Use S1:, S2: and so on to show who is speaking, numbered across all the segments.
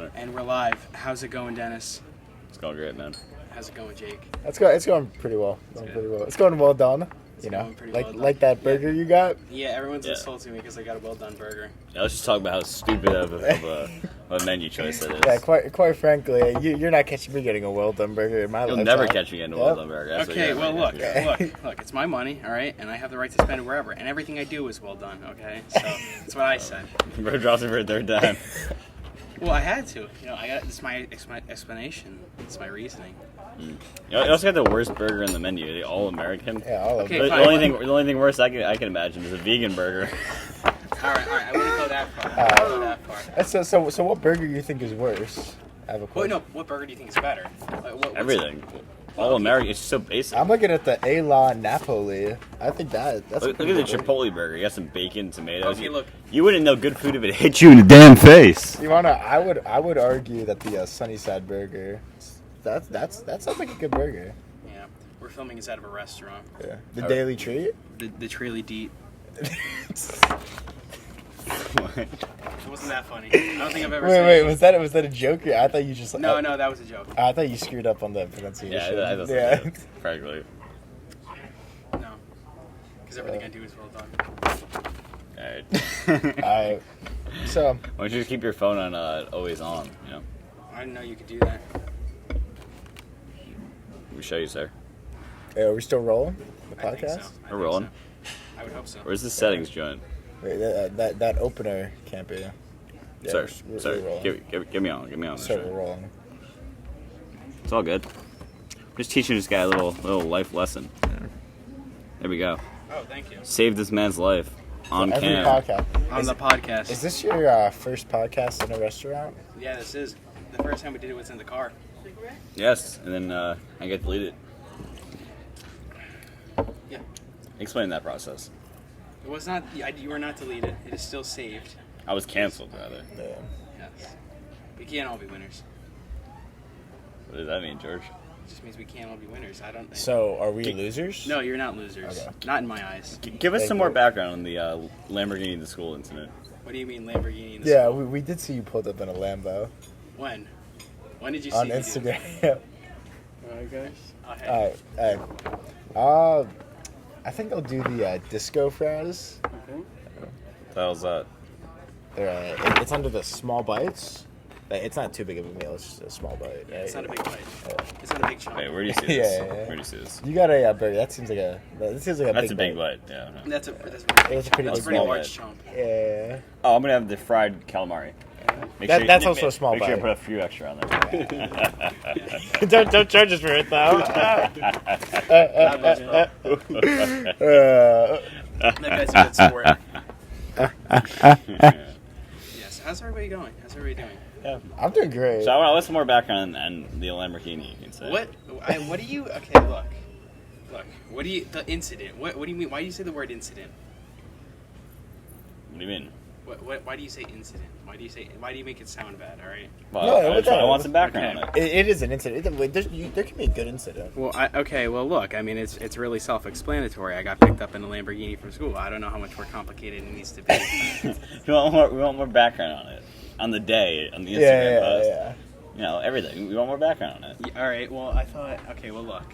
S1: matter.
S2: And we're live. How's it going, Dennis?
S1: It's going great, man.
S2: How's it going, Jake?
S3: It's going pretty well. It's going well done. You know, like that burger you got.
S2: Yeah, everyone's insulting me because I got a well done burger.
S1: Yeah, let's just talk about how stupid of a menu choice that is.
S3: Yeah, quite frankly, you're not catching me getting a well done burger in my life.
S1: You'll never catch me getting a well done burger. That's
S2: Okay, well look, it's my money, all right, and I have the right to spend it wherever, and everything I do is well done. Okay, so that's what I said.
S1: Bro drops it for a third time.
S2: Well, I had to. You know, it's my explanation. It's my reasoning.
S1: You also got the worst burger in the menu, the All American.
S3: Yeah, all of
S2: Okay,
S3: them.
S1: The only thing worse I can imagine is a vegan burger.
S2: All right, I wouldn't go that far. I wouldn't go that far.
S3: So what burger do you think is worse? I have a question.
S2: Well, no, what burger do you think is better? What's
S1: Everything. All American. It's so basic.
S3: I'm looking at the A La Napoli. I think that's.
S1: Look at the Chipotle burger. You got some bacon, tomatoes.
S2: Okay, look.
S1: You wouldn't know good food if it hit you in the damn face.
S3: You wanna? I would argue that the Sunnyside burger. That sounds like a good burger.
S2: Yeah, we're filming inside of a restaurant.
S3: Yeah. The Daily Treat.
S2: The Trilly Deet. It wasn't that funny. I don't think I've ever.
S3: Wait, was that a joke? I thought you just.
S2: No, that was a joke.
S3: I thought you screwed up on the pronunciation.
S1: Yeah, frankly.
S2: No, because everything I do is well done.
S1: Alright.
S3: So.
S1: Why don't you just keep your phone on always on? You know.
S2: I didn't know you could do that.
S1: We show you, sir.
S3: Hey, are we still rolling the
S2: I think
S3: podcast?
S2: so.
S1: We're rolling.
S2: So. I would hope so.
S1: Where's the settings joint?
S3: Wait, that opener can't be. Yeah,
S1: Sir,
S3: we're rolling.
S1: give me on. Give me on.
S3: So we're rolling.
S1: It's all good. I'm just teaching this guy a little life lesson. There we go.
S2: Oh, thank you.
S1: Save this man's life on
S3: Every
S1: cam.
S3: podcast.
S2: On the podcast.
S3: Is this your first podcast in a restaurant?
S2: Yeah, this is. The first time we did it was in the car.
S1: Yes, and then I get deleted.
S2: Yeah.
S1: Explain that process.
S2: It was not. You were not deleted. It is still saved.
S1: I was canceled, rather.
S3: Yeah.
S2: Yes. We can't all be winners.
S1: What does that mean, George?
S2: It just means we can't all be winners. I don't think.
S3: So, are we losers?
S2: No, you're not losers.
S3: Okay.
S2: Not in my eyes.
S1: Give us
S3: Thank
S1: some more
S3: you.
S1: background on the Lamborghini to school incident.
S2: What do you mean Lamborghini? In the
S3: Yeah,
S2: school?
S3: we did see you pulled up in a Lambo
S2: When? When did you see
S3: on
S2: me do
S3: Instagram.
S2: Alright, guys.
S3: Alright. I think I'll do the disco fries.
S2: Okay.
S1: The hell's that?
S3: It's under the small bites. It's not too big of a meal. It's just a small bite.
S2: Yeah, it's not
S3: right?
S2: a big bite. It's not a big chunk.
S1: Wait, where do you see this?
S3: Yeah.
S1: Where do you see this?
S3: You got a burger. That seems like a.
S1: That's a big bite. Yeah.
S2: That's a
S3: It's a
S2: pretty
S3: pretty
S1: big
S2: large
S1: bite.
S2: chunk.
S3: Yeah.
S1: Oh, I'm gonna have the fried calamari.
S3: That's also a small
S1: Make sure you
S3: bite.
S1: put a few extra on there.
S3: don't charge us for it though.
S2: God bless, bro. That guy's a good sport. Yes. How's everybody going? How's everybody doing?
S3: I'm doing great.
S1: So I want some more background on the Lamborghini. You can say.
S2: What do you? Okay, look. What do you? The incident. What do you mean? Why do you say the word incident?
S1: What do you mean?
S2: Why do you say incident? Why do you make it sound bad? All right.
S1: Well,
S3: No,
S1: I want some background on it.
S3: It is an incident. There can be a good incident.
S2: Well, well, look. I mean, it's really self-explanatory. I got picked up in a Lamborghini from school. I don't know how much more complicated it needs to be.
S1: We want more background on it. On the day, on the Instagram post. You know, everything. We want more background on it.
S2: Yeah, all right. Well, I thought. Okay. Well, look.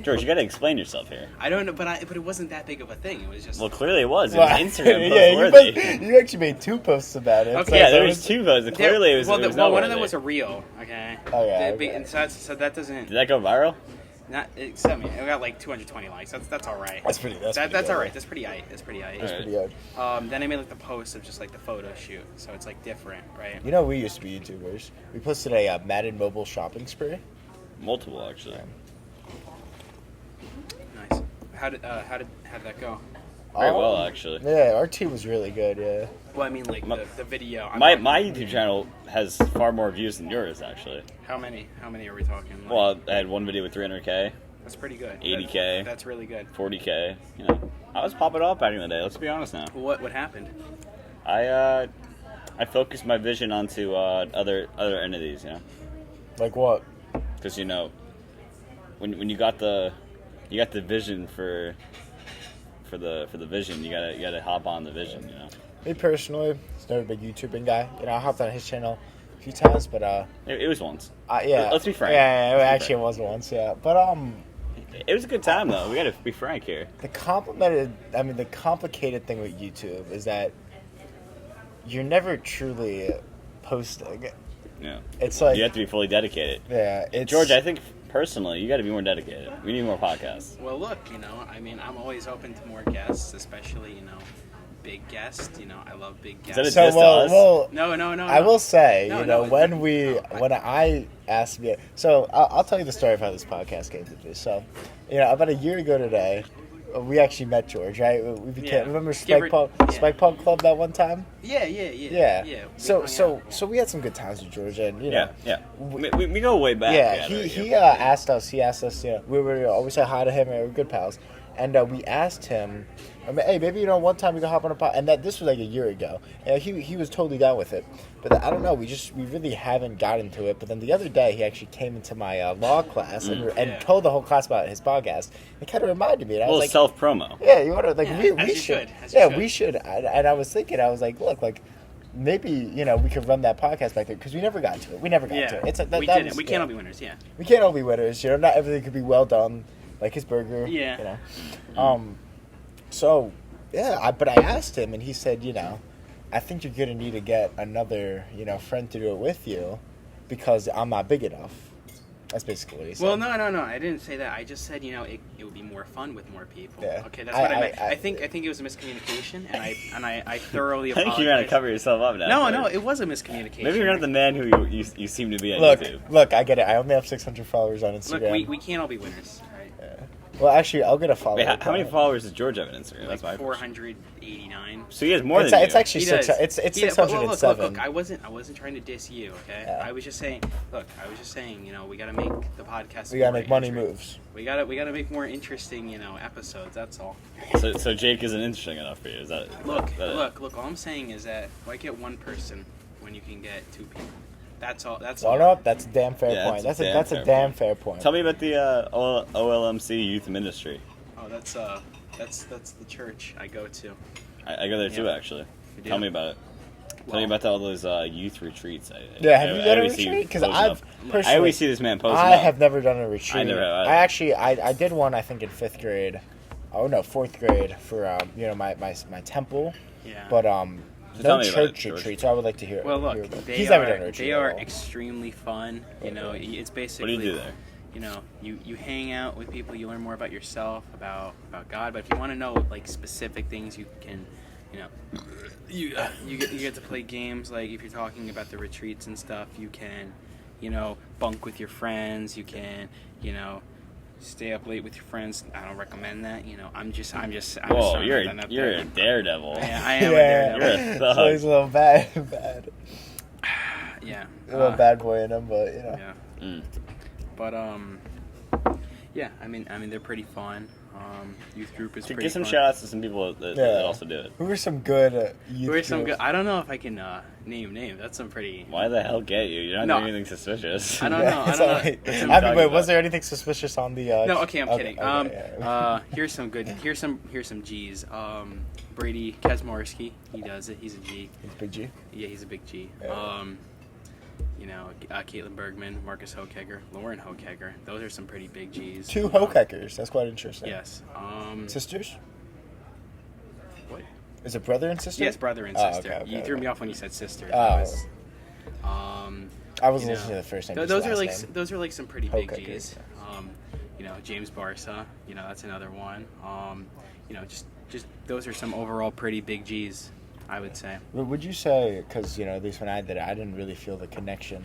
S1: George, you got to explain yourself here.
S2: I don't know, but it wasn't that big of a thing. It was just.
S1: Well, clearly it was. It was Instagram
S3: Yeah,
S1: post worthy.
S3: you actually made 2 posts about it.
S2: Okay,
S1: Yeah,
S2: so
S1: there was 2 posts. Clearly it was.
S2: Well,
S1: it was
S2: one of
S1: noteworthy.
S2: them was a reel. Okay.
S3: Oh, yeah,
S2: The big-
S3: okay.
S2: And so that doesn't.
S1: Did that go viral?
S2: Not. It got like 220 likes. That's all right.
S3: That's pretty. That's
S2: That's all right. That's pretty aight. That's pretty aight.
S1: All right.
S3: pretty good.
S2: Then I made like the post of just like the photo shoot, so it's like different, right?
S3: You know, we used to be YouTubers. We posted a Madden mobile shopping spree.
S1: Multiple, actually.
S2: Nice. How did that go?
S1: Very well, actually.
S3: Yeah, our team was really good. Yeah.
S2: Well, I mean, like the video.
S1: My YouTube channel has far more views than yours, actually.
S2: How many? How many are we talking? Like,
S1: Well, I had one video with 300K,
S2: that's pretty good.
S1: 80K.
S2: That's really good.
S1: 40K. You know, I was popping off back in the day. Let's be honest now.
S2: What happened?
S1: I focused my vision onto other entities, you know,
S3: Like what?
S1: because you know, when you got the vision for the vision, you gotta hop on the vision, you know.
S3: Me personally, never a big YouTubing guy. You know, I hopped on his channel a few times, but
S1: It was once.
S3: yeah.
S1: Let's be frank.
S3: Yeah,
S1: Let's be
S3: actually,
S1: frank.
S3: it was once. Yeah, but
S1: It was a good time though. We got to be frank here.
S3: the complicated thing with YouTube is that you're never truly posting.
S1: Yeah.
S3: It's like
S1: You have to be fully dedicated.
S3: yeah, it's
S1: George, I think personally, you got to be more dedicated. We need more podcasts.
S2: Well, look, I mean, I'm always open to more guests, especially, big guests. I love big
S1: Is that a
S2: guests.
S1: diss to us?
S2: No.
S3: I will say,
S2: No,
S3: when I asked me, so I'll tell you the story of how this podcast came to be. So, about a year ago today, we actually met George, right? We became,
S2: Yeah.
S3: remember
S2: Give her-
S3: Spike Punk Club that one time?
S2: Yeah.
S3: Yeah. So we had some good times with George, and
S1: Yeah. We go way back.
S3: yeah,
S1: there,
S3: he asked us. We were always say hi to him, and we were good pals. And we asked him, hey, maybe one time we can hop on a pod. And this was like a year ago. And he was totally down with it. But I don't know, we really haven't gotten to it. But then the other day, he actually came into my law class and
S2: Yeah.
S3: told the whole class about his podcast. It kind of reminded me. And I
S1: A
S3: was
S1: little
S3: like,
S1: self promo.
S3: yeah, you want to like
S2: Yeah,
S3: we
S2: as you
S3: should.
S2: should, as you
S3: Yeah,
S2: should.
S3: we should. And I was thinking, I was like, look, like. Maybe we could run that podcast back there because we never got to it. We never got to
S2: Yeah.
S3: it. It's
S2: We didn't. We can't all be winners, yeah.
S3: We can't all be winners. Not everything could be well done, like his burger.
S2: Yeah.
S3: So, yeah. But I asked him, and he said, I think you're gonna need to get another, friend to do it with you, because I'm not big enough. That's basically what he said.
S2: Well, no. I didn't say that. I just said, it would be more fun with more people.
S3: Yeah.
S2: Okay, that's what I meant.
S3: I
S2: I think it was a miscommunication, and I thoroughly
S1: I think
S2: apologize.
S1: you're gonna cover yourself up now.
S2: No,
S1: George.
S2: it was a miscommunication.
S1: Maybe you're not the man who you seem to be on YouTube.
S3: Look, I get it. I only have 600 followers on Instagram.
S2: Look, we can't all be winners, right?
S3: Well, actually, I'll get a follow.
S1: Wait, how many followers does George have on Instagram? That's my
S2: Like
S1: question.
S2: 489.
S1: So he has more
S3: It's,
S1: than you.
S3: it's actually
S2: He
S3: six.
S2: does.
S3: It's
S2: Yeah, but
S3: 607.
S2: Look, I wasn't trying to diss you, okay?
S3: Yeah.
S2: I was just saying, we gotta make the podcast.
S3: We gotta
S2: more
S3: make money
S2: interesting.
S3: moves.
S2: We gotta make more interesting, episodes. That's all.
S1: So Jake isn't interesting enough for you. Is that
S2: Look.
S1: it?
S2: All I'm saying is that why get one person when you can get two people? That's all. That's
S3: Well,
S2: all.
S3: no, that's a damn fair
S1: Yeah,
S3: point.
S1: that's
S3: That's
S1: a
S3: a
S1: damn
S3: damn fair point.
S1: Tell me about the OLMC Youth Ministry.
S2: Oh, that's the church I go to.
S1: I go there too,
S2: Yeah.
S1: actually.
S2: You do?
S1: Tell me about it. Tell me about all those youth retreats.
S3: Yeah, have you done a
S1: always see you
S3: retreat? Because
S1: posting
S3: I've
S1: up.
S3: personally,
S1: I always see this man posting
S3: I
S1: up.
S3: have never done a retreat.
S1: I never have.
S3: I actually, I did one. I think in 5th grade. Oh no, 4th grade for my temple.
S2: Yeah.
S3: But
S1: tell
S3: no
S1: me about it,
S3: church
S1: George.
S3: retreat. So I would like to hear.
S2: Well,
S3: hear
S2: look,
S3: about it.
S2: they
S3: He's
S2: are
S3: never done a retreat.
S2: they
S3: at
S2: are
S3: all.
S2: extremely fun. It's
S1: What
S2: basically.
S1: do you do there?
S2: You hang out with people. You learn more about yourself, about God. But if you want to know like specific things, you can, you get to play games. Like if you're talking about the retreats and stuff, you can, bunk with your friends. You can, stay up late with your friends. I don't recommend that. I'm just
S1: Whoa,
S2: throwing
S1: you're
S2: that out
S1: a
S2: there.
S1: daredevil.
S2: Yeah, I am a
S3: Yeah,
S1: You're a
S2: daredevil.
S1: thug.
S3: so he's a little bad,
S2: Yeah.
S3: a little bad boy in him, but
S2: Yeah.
S1: Mm.
S2: But yeah. I mean they're pretty fun. Youth group is
S1: To
S2: pretty
S1: give some
S2: fun.
S1: shout outs to some people that
S3: Yeah.
S1: also do it.
S3: Who are some good youth
S2: Who are some
S3: groups?
S2: good? I don't know if I can name names. That's some pretty.
S1: Why the hell get you? You're not
S2: No.
S1: doing anything suspicious.
S2: I don't know. I
S3: It's
S2: don't know.
S3: alright.
S1: That's what I'm
S3: I mean,
S1: talking
S3: wait,
S1: about.
S3: was there anything suspicious on the?
S2: No, okay, I'm kidding.
S3: yeah.
S2: Here's some good. Here's some G's. Brady Kazmarski, he does it. He's a G.
S3: He's Big G.
S2: Yeah, he's a big G.
S3: Yeah.
S2: Caitlin Bergman, Marcus Hochegger, Lauren Hochegger. Those are some pretty big G's.
S3: 2 Hokeckers. That's quite interesting.
S2: Yes.
S3: Sisters?
S2: What?
S3: Is it brother and sister?
S2: Yes, brother and
S3: Oh,
S2: sister.
S3: okay,
S2: You
S3: okay,
S2: threw
S3: okay.
S2: me off when you said sister.
S3: Oh.
S2: That was,
S3: I wasn't
S2: you know,
S3: listening to the first name.
S2: those
S3: just
S2: are like
S3: last name.
S2: those are like some pretty big
S3: Hochegger.
S2: G's. James Barca. That's another one. Just those are some overall pretty big G's, I would say.
S3: Would you say, because at least when I did it, I didn't really feel the connection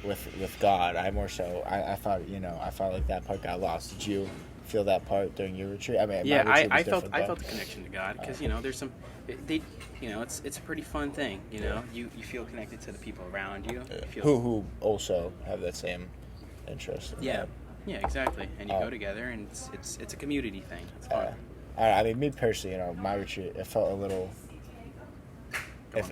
S3: with God. I more so I thought I felt like that part got lost. Did you feel that part during your retreat? I mean,
S2: Yeah,
S3: my retreat was
S2: I felt
S3: different,
S2: I
S3: but-
S2: felt the connection to God because there's some it's a pretty fun thing. You feel connected to the people around you. You feel,
S3: who also have that same interest. In
S2: Yeah.
S3: God.
S2: Yeah, exactly. And you
S3: Oh.
S2: go together, and it's a community thing. It's fun.
S3: I mean, me personally, my retreat, it felt a little.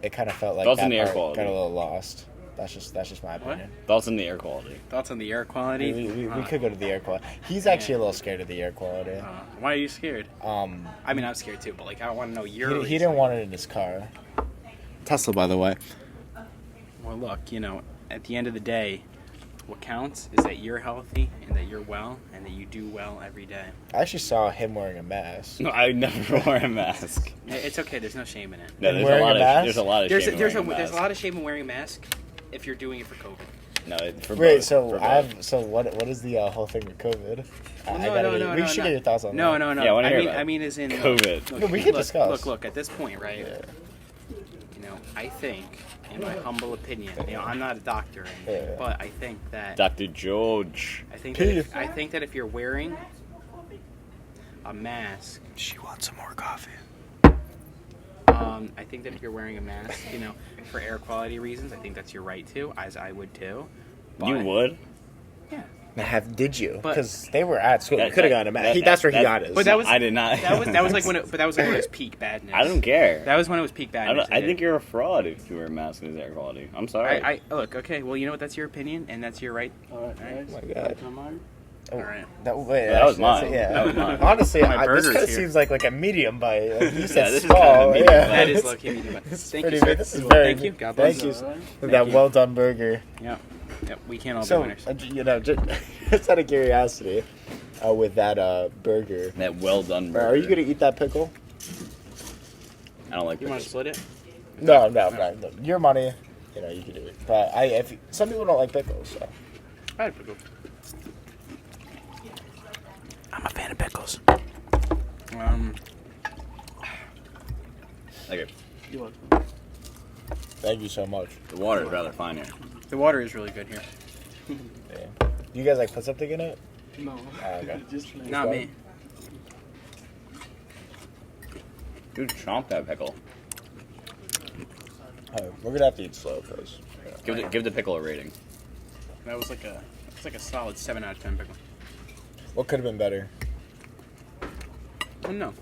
S3: It kind of felt like
S1: Thoughts
S3: that
S1: on the air
S3: part
S1: quality.
S3: got a little lost. That's just my
S2: What?
S3: opinion.
S1: Thoughts on the air quality.
S2: Thoughts on the air quality?
S3: We could go to the air quality. He's actually a little scared of the air quality.
S2: Why are you scared?
S3: Um,
S2: I mean, I'm scared too, but like I don't want to know
S3: he
S2: your.
S3: didn't want it in his car. Tesla, by the way.
S2: Well, look, at the end of the day, what counts is that you're healthy and that you're well and that you do well every day.
S3: I actually saw him wearing a mask.
S1: No, I never wore a mask.
S2: It's okay. There's no shame in it.
S1: No,
S3: And
S1: there's
S3: wearing
S1: a lot
S3: a
S1: of
S3: mask?
S1: there's a lot of
S2: There's
S1: shame in
S2: there's
S1: wearing a
S2: there's a
S1: mask.
S2: lot of shame in wearing a mask if you're doing it for COVID.
S1: No, for
S3: Wait,
S1: both,
S3: so
S1: for both.
S3: what is the whole thing with COVID?
S2: No,
S3: We should get your thoughts on
S2: No,
S3: that.
S2: no, no.
S1: Yeah, I wanna hear
S2: mean,
S1: about it.
S2: I mean, as in
S1: COVID.
S2: Look,
S3: No, we can
S2: look,
S3: discuss.
S2: Look. At this point, right?
S3: Yeah.
S2: I think, in my humble opinion, I'm not a doctor or anything,
S3: Yeah.
S2: but I think that
S1: Dr. George.
S2: I think
S3: Peace.
S2: that if you're wearing a mask,
S3: She wants some more coffee.
S2: I think that if you're wearing a mask, for air quality reasons, I think that's your right to, as I would too. But,
S1: You would?
S2: Yeah.
S3: Did you?
S2: But-
S3: Because they were at school.
S1: That-
S3: We could have
S1: that-
S3: gotten a
S1: that-
S3: mask. That's where he
S1: that-
S3: got his.
S2: But that was
S1: I did not.
S2: that was like when it was peak badness.
S1: I don't care.
S2: That was when it was peak badness.
S1: I think you're a fraud if you wear a mask in air quality. I'm sorry.
S2: I look, okay. Well, you know what? That's your opinion, and that's your right.
S1: All right,
S2: Alright.
S3: Oh my God.
S2: All right.
S3: That was
S1: That was mine.
S3: Yeah.
S1: That was mine.
S3: Honestly,
S2: My
S3: this
S2: burger's
S3: kind of
S2: here.
S3: seems like a medium bite. Like you
S1: Yeah,
S3: said
S1: this is
S3: small.
S1: kind of a medium
S3: yeah.
S1: bite.
S2: That is low key medium.
S3: This is
S2: Thank
S3: pretty
S2: you, sir.
S3: good. This is very
S2: Thank you.
S3: good.
S2: God
S3: Thank
S2: bless.
S3: you.
S2: Thank
S3: That
S2: you.
S3: well done burger.
S2: Yep. We can't all be
S3: So,
S2: winners.
S3: just out of curiosity, with that burger,
S1: That well done burger.
S3: are you gonna eat that pickle?
S1: I don't like
S2: You want to
S1: pickles.
S2: split it?
S3: No. Your money. You can do it. But some people don't like pickles. So.
S2: I had pickles. I'm a fan of pickles.
S1: Okay.
S3: Thank you so much.
S1: The water is rather fine here.
S2: The water is really good here.
S3: Yeah. Do you guys put something in it?
S2: No.
S3: Okay.
S2: Not me.
S1: Dude, chomp that pickle.
S3: We're gonna have to eat slow, cause
S1: Give the pickle a rating.
S2: That was like a solid 7 out of 10 pickle.
S3: what could have been better?
S2: Oh no.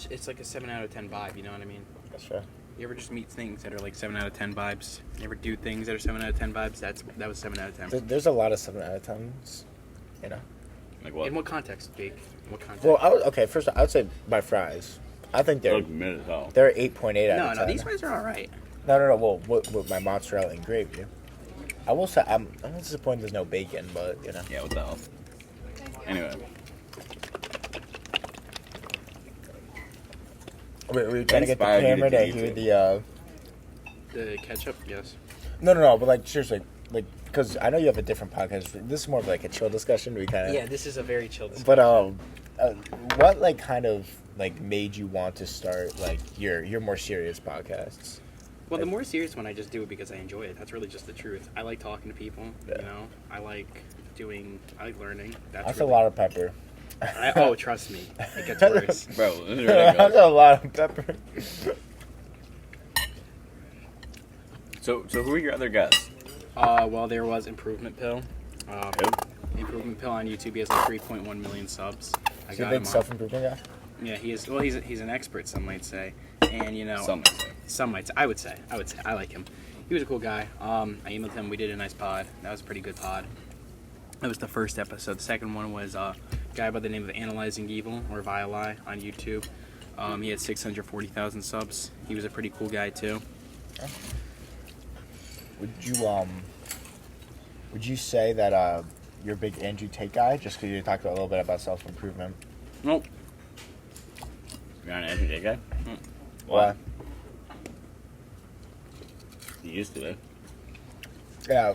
S2: It's like a 7 out of 10 vibe. You know what I mean?
S3: That's fair.
S2: You ever just meet things that are like 7 out of 10 vibes? You ever do things that are 7 out of 10 vibes? That was 7 out of 10.
S3: There's a lot of 7 out of 10s.
S1: Like what?
S2: In what context, Jake? In what context?
S3: Well, first I would say my fries. I think
S1: They
S3: they're
S1: look mid as hell.
S3: 8.8 out of 10.
S2: no, these fries are all right.
S3: No. Well, with my mozzarella and gravy. I will say I'm disappointed there's no bacon, but
S1: Yeah, what the hell? Anyway.
S3: We're trying to get the
S1: inspired you to
S3: camera
S1: do
S3: to
S1: YouTube?
S3: hear the.
S2: The ketchup, yes.
S3: No, but seriously, because I know you have a different podcast. This is more of a chill discussion. We kind of
S2: Yeah, this is a very chill discussion.
S3: But what kind of made you want to start your more serious podcasts?
S2: Well, the more serious one, I just do it because I enjoy it. That's really just the truth. I like talking to people.
S3: Yeah.
S2: I like learning. That's
S3: That's
S2: really,
S3: a lot of pepper.
S2: oh, trust me, it gets worse.
S1: Bro, this is
S3: That's
S1: ridiculous.
S3: a lot of pepper.
S1: So who are your other guests?
S2: Well, there was Improvement Pill.
S1: Who?
S2: Improvement Pill on YouTube. He has like 3.1 million subs. I
S3: Is he a
S2: got
S3: big
S2: him on.
S3: self-improvement guy?
S2: Yeah, he is. Well, he's an expert. Some might say, and
S1: Some might say.
S2: some might say. I would say. I like him. He was a cool guy. I emailed him. We did a nice pod. That was a pretty good pod. That was the first episode. The second one was a guy by the name of Analyzing Evil, or Violi, on YouTube. He had 640,000 subs. He was a pretty cool guy too.
S3: Would you say that you're a big Andrew Tate guy just because you talked a little bit about self-improvement?
S2: Nope.
S1: You're not an Andrew Tate guy?
S3: Why?
S1: You used to, eh?
S3: Yeah.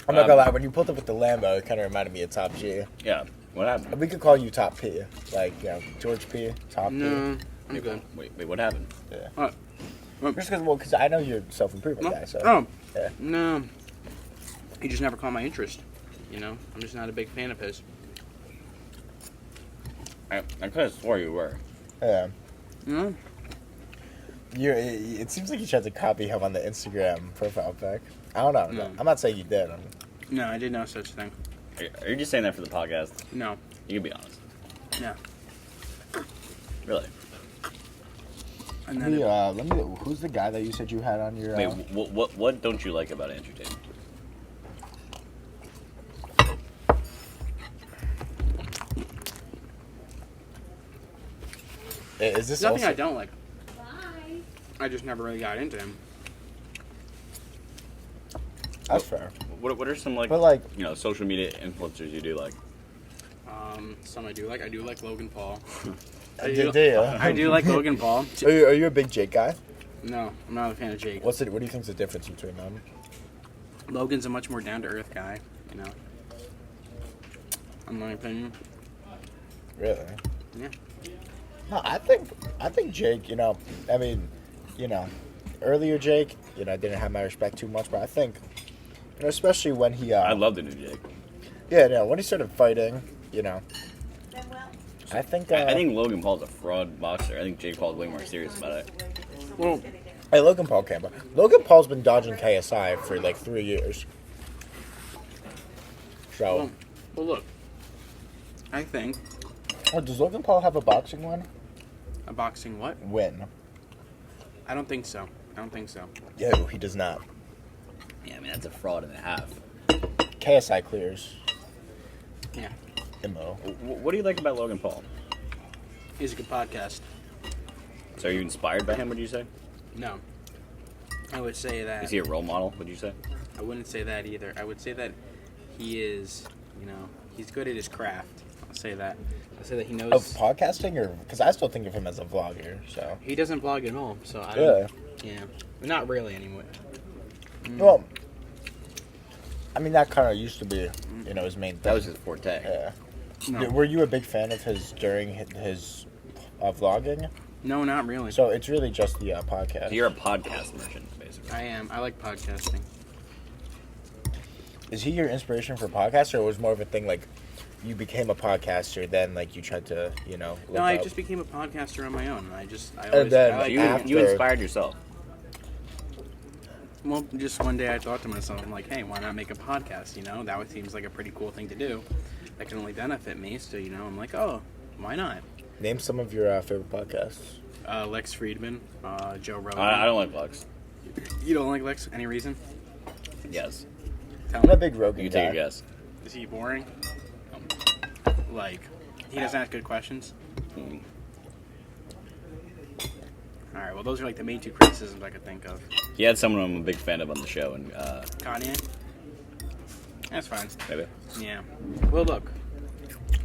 S3: I'm not gonna lie, when you pulled up with the Lambo, it kind of reminded me of Top G.
S1: Yeah. What happened?
S3: We could call you Top P. George P. Top
S2: No,
S3: P.
S2: I'm good.
S1: Wait, what happened?
S3: Yeah. Just because I know you're a self-improvement guy, so.
S2: Oh,
S3: Yeah.
S2: no. He just never caught my interest. I'm just not a big fan of his.
S1: I could have swore you were.
S3: Yeah.
S2: No.
S3: It seems like you tried to copy him on the Instagram profile pic. I don't know.
S2: No.
S3: I'm not saying you did.
S2: No, I did no such thing.
S1: Are you just saying that for the podcast?
S2: No.
S1: You can be honest.
S2: No.
S1: Really?
S2: And then
S3: Who's the guy that you said you had on your?
S1: Wait, what don't you like about Andrew Tate?
S3: Is this
S2: nothing
S3: also?
S2: I don't like. I just never really got into him.
S3: That's fair.
S1: What are some social media influencers you do like?
S2: Some I do like. I do like Logan Paul.
S3: Do you?
S2: I do like Logan Paul.
S3: Are you a big Jake guy?
S2: No, I'm not a fan of Jake.
S3: What do you think's the difference between them?
S2: Logan's a much more down-to-earth guy, you know. In my opinion.
S3: Really?
S2: Yeah.
S3: No, I think Jake, earlier Jake, I didn't have my respect too much, but I think, especially when he...
S1: I love the new Jake.
S3: Yeah, no, when he started fighting, I think...
S1: I think Logan Paul's a fraud boxer. I think Jake Paul's way more serious about it.
S2: Well,
S3: hey, Logan Paul came, but Logan Paul's been dodging KSI for like 3 years. So...
S2: Well, look. I think...
S3: Oh, does Logan Paul have a boxing win?
S2: A boxing what?
S3: Win.
S2: I don't think so.
S3: Yeah, he does not.
S1: Yeah, I mean, that's a fraud and a half.
S3: KSI clears.
S2: Yeah.
S3: MO.
S1: What do you like about Logan Paul?
S2: He's a good podcast.
S1: So are you inspired by him, would you say?
S2: No. I would say that...
S1: Is he a role model, would you say?
S2: I wouldn't say that either. I would say that he is, he's good at his craft. I'll say that. I'll say that he knows...
S3: Of podcasting? Or because I still think of him as a vlogger, so...
S2: He doesn't vlog at all, so I
S3: don't...
S2: Yeah. Not really, anyway.
S3: Well, I mean, that kind of used to be, his main thing.
S1: That was his forte.
S3: Yeah.
S2: No.
S3: Were you a big fan of his during his vlogging?
S2: No, not really.
S3: So it's really just the podcast.
S1: So you're a podcast merchant, basically.
S2: I am. I like podcasting.
S3: Is he your inspiration for podcasts, or was more of a thing like you became a podcaster, then like you tried to, look
S2: No, I
S3: up?
S2: just became a podcaster on my own.
S1: You inspired yourself.
S2: Well, just one day I thought to myself, I'm like, hey, why not make a podcast? That seems like a pretty cool thing to do. That can only benefit me. So, I'm like, oh, why not?
S3: Name some of your favorite podcasts.
S2: Lex Friedman, Joe Rogan.
S1: I don't like Lex.
S2: You don't like Lex? Any reason?
S1: Yes.
S2: Tell
S3: I'm
S2: me.
S3: a big Rogan
S1: You
S3: guy.
S1: take a guess.
S2: Is he boring? He doesn't ask good questions?
S1: Mm.
S2: Alright, well, those are like the main two criticisms I could think of.
S1: He had someone I'm a big fan of on the show, and
S2: Kanye? That's fine.
S1: maybe.
S2: Yeah. Well, look.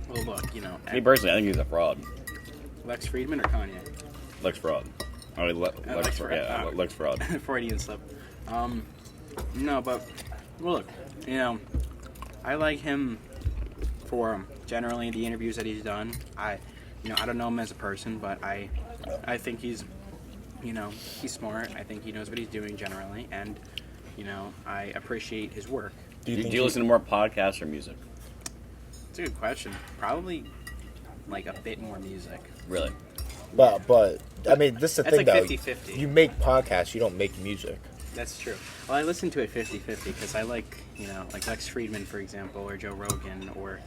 S1: Me personally, I think he's a fraud.
S2: Lex Friedman or Kanye?
S1: Lex fraud. Lex fraud. Lex fraud.
S2: Freudian slip. No, but well, look, I like him for generally the interviews that he's done. I don't know him as a person, but I think he's smart. I think he knows what he's doing generally, and I appreciate his work.
S1: Do you listen to more podcasts or music?
S2: It's a good question. Probably like a bit more music.
S1: Really?
S3: But I mean, this is the
S2: That's
S3: thing
S2: like
S3: though.
S2: 50-50.
S3: You make podcasts, you don't make music.
S2: That's true. Well, I listen to it 50-50 because I like, like Lex Friedman, for example, or Joe Rogan, or,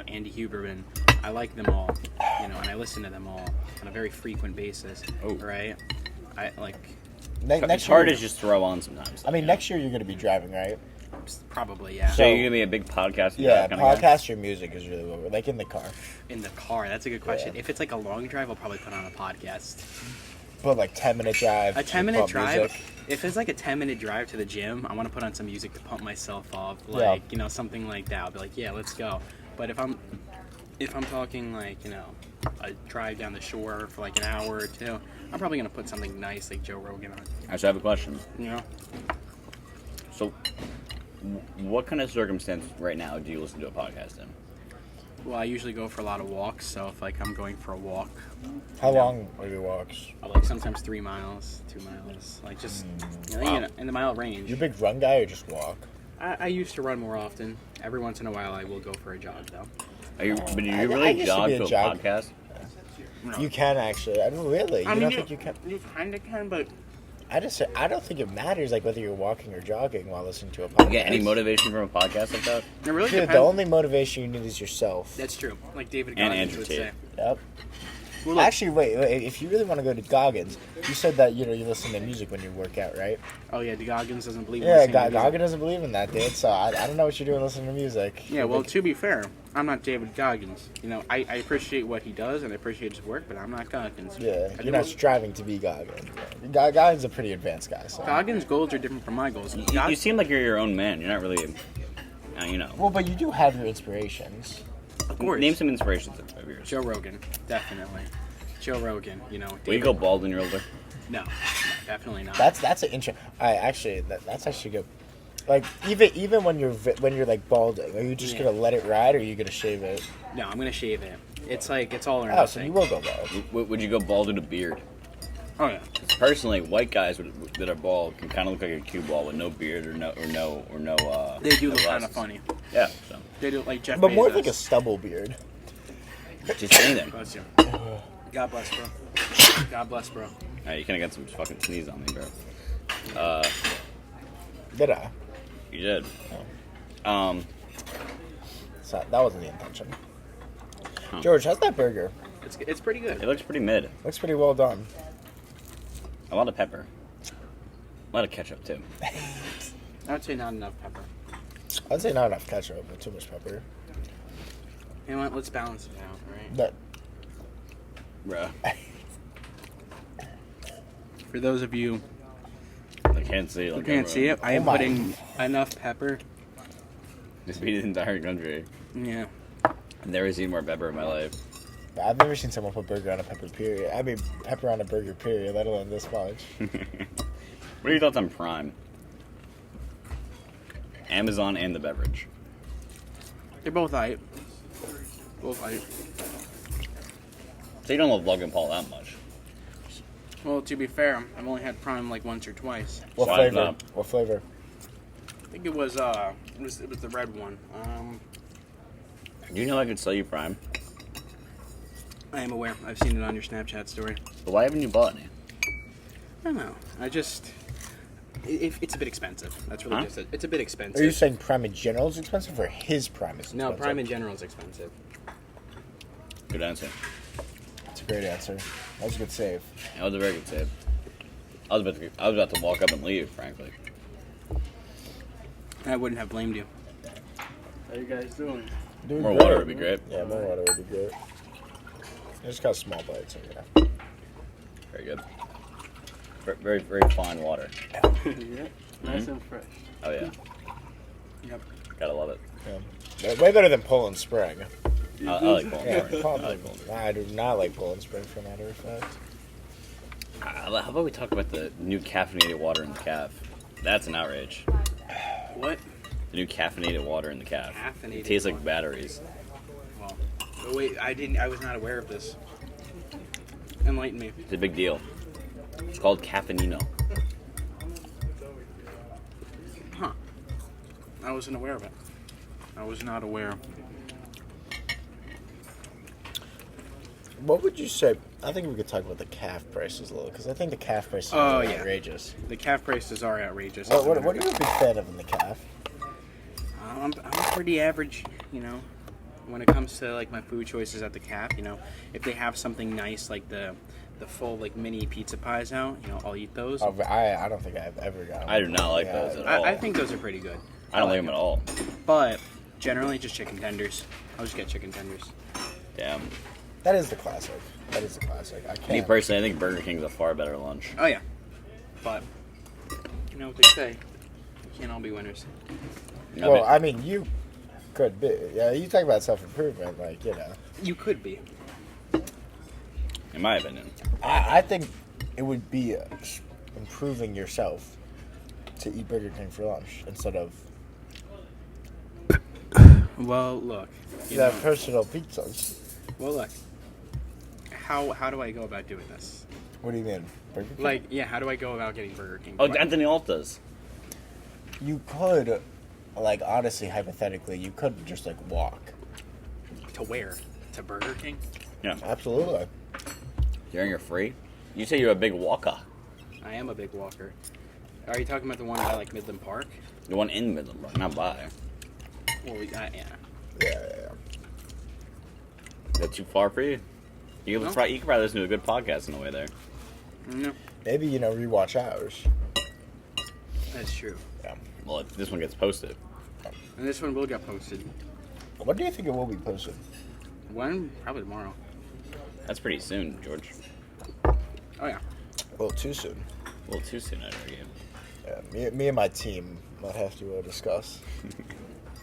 S2: Andy Huberman. I like them all, and I listen to them all on a very frequent basis, right? I like...
S1: It's hard to just throw on sometimes.
S3: I mean, next year you're going to be driving, right?
S2: Probably, yeah.
S1: So you're going to be a big podcast?
S3: Yeah, podcast or music is really what we're... Like in the car.
S2: In the car, that's a good question.
S3: Yeah.
S2: If it's like a long drive, I'll probably put on a podcast.
S3: But like 10-minute drive.
S2: A 10-minute drive...
S3: Music.
S2: If it's like a 10-minute drive to the gym, I want to put on some music to pump myself up, something like that. I'll be like, yeah, let's go. But if I'm talking like, a drive down the shore for like an hour or two, I'm probably going to put something nice like Joe Rogan on.
S1: I just have a question.
S2: Yeah.
S1: So, what kind of circumstance right now do you listen to a podcast in?
S2: Well, I usually go for a lot of walks, so if like I'm going for a walk.
S3: How long are your walks?
S2: Like sometimes 3 miles, 2 miles, like just in the mile range.
S3: You a big run guy or just walk?
S2: I used to run more often. Every once in a while, I will go for a jog though.
S1: But do you
S3: I
S1: really
S3: used to
S1: jog
S3: be a
S1: to a
S3: jog-
S1: podcast?
S2: No.
S3: You can actually. I mean, really. You don't think you can?
S2: You kind of can, but
S3: I don't think it matters like whether you're walking or jogging while listening to a podcast.
S1: You get any motivation from a podcast like that?
S2: it really
S3: Dude,
S2: depends.
S3: the only motivation you need is yourself.
S2: That's true. Like David
S1: And
S2: Goggins
S1: Andrew
S2: would
S1: Tate.
S2: say.
S3: Yep.
S2: Well, look,
S3: Actually, wait. If you really want to go to Goggins, you said that you listen to music when you work out, right?
S2: oh yeah, Goggins doesn't believe in
S3: Yeah,
S2: listening to music.
S3: Goggins doesn't believe in that, dude. So I don't know what you're doing listening to music.
S2: Yeah, well, to be fair, I'm not David Goggins. I appreciate what he does and I appreciate his work, but I'm not Goggins.
S3: Yeah,
S2: I
S3: you're not
S2: do-
S3: striving to be Goggins. Goggins is a pretty advanced guy. So.
S2: Goggins' goals are different from my goals.
S1: You seem like you're your own man. You're not really,
S3: Well, but you do have your inspirations.
S2: Of course.
S1: Name some inspirations of yours.
S2: Joe Rogan, definitely. Joe Rogan,
S1: Will you go bald when you're older?
S2: No, definitely not.
S3: That's an intro. That's actually good. Like even when you're like balding, are you just gonna let it ride, or are you gonna shave it?
S2: No, I'm gonna shave it. It's all or
S3: Oh, so you
S2: nothing.
S3: will go bald.
S1: Would you go bald with a beard?
S2: Oh yeah.
S1: Personally, white guys that are bald can kind of look like a cue ball with no beard or no.
S2: They do
S1: no
S2: look kind
S1: glasses.
S2: of funny.
S1: Yeah. So
S2: They do look like Jeff
S3: But
S2: Bezos.
S3: more like a stubble beard.
S1: just anything.
S2: Bless you. God bless, bro. God bless, bro.
S1: You kind of got some fucking sneeze on me, bro.
S3: Did I?
S1: You did.
S3: So that wasn't the intention.
S1: Huh.
S3: George, how's that burger?
S2: It's pretty
S1: It
S2: good.
S1: looks pretty mid.
S3: Looks pretty well done.
S1: A lot of pepper. A lot of ketchup too.
S2: I would say not enough pepper.
S3: I'd say not enough ketchup, but too much pepper.
S2: You know what? Let's balance it out, right?
S3: But
S1: Bruh.
S2: For those of you
S1: I can't see it.
S2: who
S1: Like
S2: can't see it, I am
S3: Oh my.
S2: putting enough pepper.
S1: Just beat the entire country.
S2: Yeah.
S1: I've never seen more pepper in my life.
S3: I've never seen someone put burger on a pepper period. I mean, pepper on a burger period, let alone this much.
S1: What are your thoughts on Prime? Amazon and the beverage.
S2: They're both aight. Both aight.
S1: So you don't love Logan Paul that much.
S2: Well, to be fair, I've only had Prime like once or twice.
S3: What
S1: Why
S3: flavor?
S1: not?
S3: What flavor?
S2: I think it was the red one.
S1: Do you know I could sell you Prime?
S2: I am aware. I've seen it on your Snapchat story.
S1: But why haven't you bought any?
S2: I don't know. It's a bit expensive. That's really
S1: Huh?
S2: just it. It's a bit expensive.
S3: Are you saying Prime in general is expensive, or his Prime is expensive?
S2: No, Prime in general is expensive.
S1: Good answer.
S3: That's a great answer. That was a good save.
S1: That was a very good save. I was about to walk up and leave, frankly.
S2: I wouldn't have blamed you. How you guys doing?
S3: Doing
S1: More
S3: great.
S1: water would be great.
S3: Yeah, more water would be great. I just got small bites, so yeah.
S1: Very good. Very, very fine water.
S2: Yeah. Nice and fresh.
S1: Oh yeah,
S2: Yep.
S1: gotta love it.
S3: Yeah. Way better than Poland Spring.
S1: I like Poland
S3: Yeah,
S1: Spring. I
S3: probably.
S1: like Poland Spring.
S3: I do not like Poland Spring, for a matter of fact.
S1: How about we talk about the new caffeinated water in the caf? That's an outrage.
S2: What?
S1: The new caffeinated water in the caf.
S2: Caffeinated
S1: It tastes like
S2: water.
S1: batteries.
S2: Well, oh wait, I was not aware of this. Enlighten me.
S1: It's a big deal. It's called Caffeinino.
S2: Huh. I wasn't aware of it. I was not aware.
S3: What would you say? I think we could talk about the calf prices a little, because I think the calf prices
S2: Oh,
S3: are
S2: yeah.
S3: outrageous.
S2: The calf prices are outrageous.
S3: What are you a big fan of in the calf?
S2: I'm pretty average, when it comes to like my food choices at the calf. If they have something nice like the full like mini pizza pies out, I'll eat those.
S3: Oh, I don't think I've ever gotten.
S1: I do not like those at all.
S2: I think those are pretty good.
S1: I don't like them at all.
S2: But generally just chicken tenders. I'll just get chicken tenders.
S1: Damn.
S3: That is the classic. That is the classic. I
S1: Me
S3: can't.
S1: personally, I think Burger King's a far better lunch.
S2: Oh yeah. But you know what they say. We can't all be winners.
S1: No,
S3: Well,
S1: but-
S3: I mean, you could be. Yeah, you talk about self improvement, like
S2: You could be.
S1: in my opinion.
S3: I think it would be improving yourself to eat Burger King for lunch instead of
S2: Well, look.
S3: that personal pizzas.
S2: Well, look. How do I go about doing this?
S3: What do you mean, Burger King?
S2: Like, yeah, how do I go about getting Burger King?
S1: Oh,
S2: What-
S1: Anthony Alta's.
S3: you could, like, honestly, hypothetically, you could just like walk.
S2: To where? To Burger King?
S1: Yeah.
S3: Absolutely.
S1: During your free. You say you're a big walker.
S2: I am a big walker. Are you talking about the one by like Midland Park?
S1: The one in Midland, bro, not by.
S2: Well, yeah.
S3: Yeah.
S1: Is that too far for you? You could probably listen to a good podcast on the way there.
S2: No,
S3: Maybe, rewatch ours.
S2: that's true.
S3: Yeah.
S1: Well, if this one gets posted.
S2: And this one will get posted.
S3: When do you think it will be posted?
S2: When? Probably tomorrow.
S1: That's pretty soon, George.
S2: Oh yeah.
S3: A little too soon.
S1: A little too soon, I'd argue.
S3: Yeah, me and my team might have to discuss.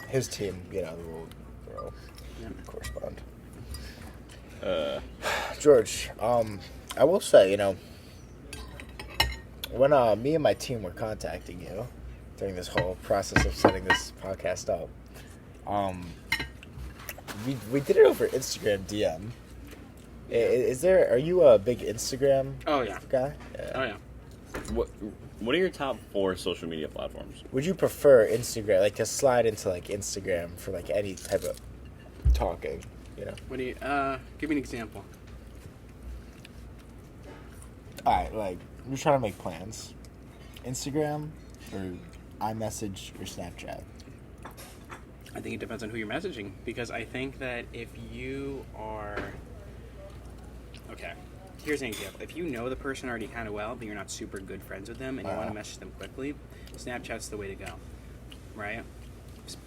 S3: His team, will correspond. George, I will say, when me and my team were contacting you during this whole process of setting this podcast up, we did it over Instagram DM. Are you a big Instagram
S2: Oh yeah.
S3: guy?
S2: Oh yeah.
S1: What are your top 4 social media platforms?
S3: Would you prefer Instagram, like to slide into like Instagram for like any type of talking,
S2: What do you? Give me an example.
S3: Alright, like, we're trying to make plans. Instagram or iMessage or Snapchat?
S2: I think it depends on who you're messaging, because I think that if you are... Okay, here's an example. If you know the person already kind of well, but you're not super good friends with them, and you want to message them quickly, Snapchat's the way to go, right?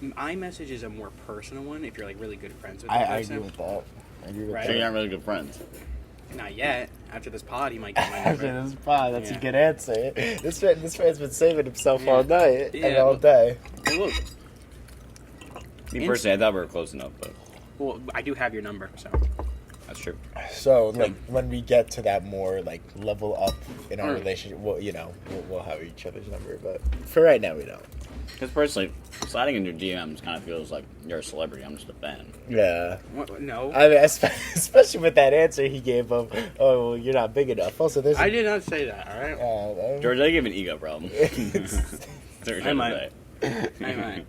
S2: iMessage is a more personal one if you're like really good friends with the
S3: I
S2: person.
S3: agree with that.
S2: Right.
S1: So you're not really good friends.
S2: Not yet. After this pod, you might get my
S3: That's
S2: number.
S3: fine. That's
S2: Yeah.
S3: a good answer. This man's been saving himself all night and
S2: Yeah,
S3: all
S2: but-
S3: day.
S2: Well, look,
S1: Me personally, I thought we were close enough, but
S2: well, I do have your number, so.
S1: that's true.
S3: So, like, when we get to that more, like, level up in our
S2: Alright.
S3: relationship, we'll have each other's number. But for right now, we don't.
S1: Because personally, sliding in your DMs kind of feels like you're a celebrity. I'm just a fan.
S3: Yeah.
S2: What, no.
S3: I mean, especially with that answer he gave of, oh, well, you're not big enough. Also, there's...
S2: I did not say that, alright?
S1: George, I give an ego problem.
S2: I might. I might.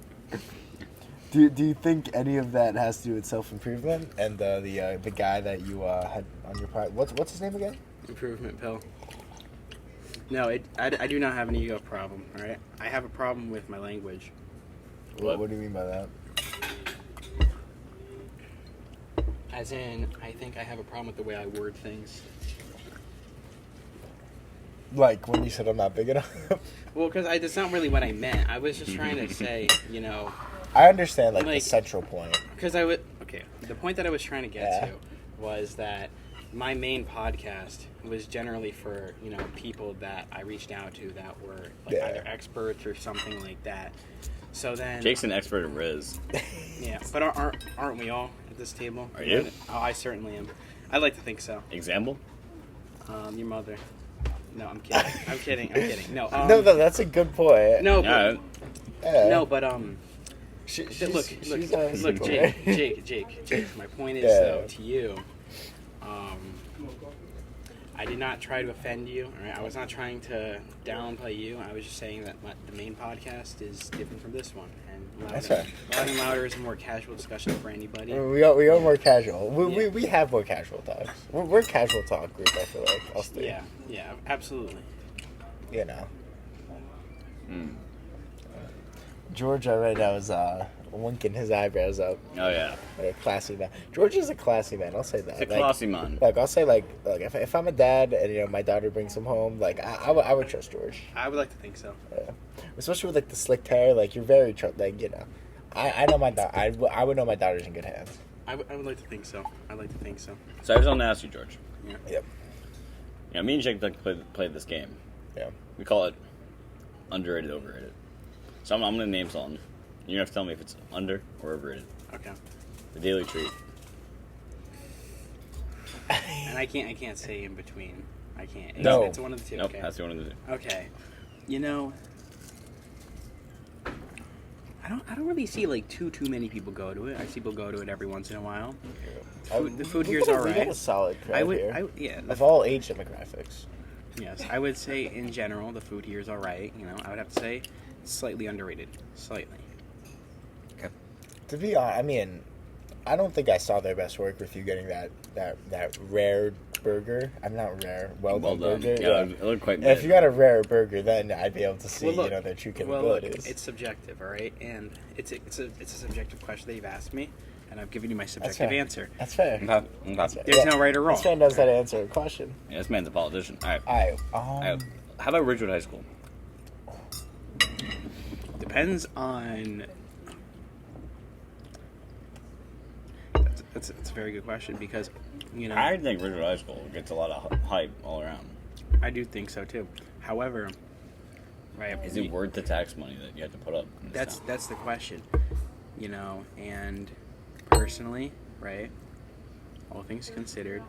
S3: Do you think any of that has to do with self-improvement and the guy that you had on your pod? What's his name again?
S2: Improvement pill. No, I do not have an ego problem, alright? I have a problem with my language.
S3: What do you mean by that?
S2: As in, I think I have a problem with the way I word things.
S3: Like when you said I'm not big enough?
S2: Well, because that's not really what I meant. I was just trying to say,
S3: I understand the
S2: Like-
S3: central point.
S2: because the point that I was trying to get to was that my main podcast was generally for, people that I reached out to that were like
S3: Yeah.
S2: either experts or something like that. So then,
S1: Jake's an expert at Riz.
S2: yeah, but aren't we all at this table?
S1: Are you?
S2: Oh, I certainly am. I'd like to think so.
S1: Example?
S2: Your mother. No, I'm kidding. I'm kidding. No,
S3: No, that's a good point.
S2: no,
S1: Yeah.
S2: but,
S3: Yeah.
S2: no, but
S3: She's
S2: look,
S3: super
S2: Jake. My point is,
S3: Yeah.
S2: though, to you, I did not try to offend you. All right? I was not trying to downplay you. I was just saying that the main podcast is different from this one, and
S3: That's fair.
S2: Loud and Louder is a more casual discussion for anybody.
S3: We are more casual.
S2: Yeah.
S3: We have more casual talks. We're a casual talk group, I feel like. Us three.
S2: Yeah, absolutely.
S3: George right now is winking his eyebrows up.
S1: Oh, yeah.
S3: Like a classy man. George is a classy man, I'll say that.
S1: It's a classy man.
S3: Like, I'll say, if I'm a dad and, my daughter brings him home, I would trust George.
S2: I would like to think so.
S3: Yeah. Especially with, the slicked hair, you're very, I know my daughter, I would know my daughter's in good hands.
S2: I would like to think so. I'd like to think so.
S1: So I was going to ask you, George.
S2: Yeah.
S3: Yep.
S1: Yeah, me and Jake like to play this game.
S3: Yeah.
S1: We call it underrated, overrated. So I'm going to name something. You're going to have to tell me if it's under or overrated.
S2: Okay.
S1: The Daily Treat.
S2: And I can't say in between. I can't.
S3: No.
S2: It's one of the two.
S1: Nope,
S2: Okay.
S1: that's the one of the two.
S2: Okay. I don't really see too many people go to it. I see people go to it every once in a while. The food here is
S3: We
S2: alright.
S3: got a solid crowd here. Of all age demographics.
S2: Yes, I would say in general the food here is alright. I would have to say it's slightly underrated. Slightly.
S3: To be honest, I don't think I saw their best work with you getting that rare burger. I'm not rare. Well done burger.
S1: Yeah, it looked quite
S3: If
S1: good.
S3: you got a rare burger, then I'd be able to see,
S2: Well, look,
S3: their true
S2: Well, look,
S3: capabilities.
S2: it's subjective, all right, and it's a subjective question that you've asked me. and I've given you my subjective
S3: fair.
S2: answer.
S3: That's fair.
S1: Okay.
S2: There's no right or wrong.
S3: This man knows how to answer a question.
S1: Yeah, this man's a politician. All right.
S3: All right.
S1: How about Ridgewood High School?
S2: Depends on. That's a very good question because, you know,
S1: I think Ridgewood High School gets a lot of hype all around.
S2: I do think so too. However, right?
S1: Is it worth the tax money that you have to put up? in this town?
S2: That's the question, you know. And personally, right, all things considered,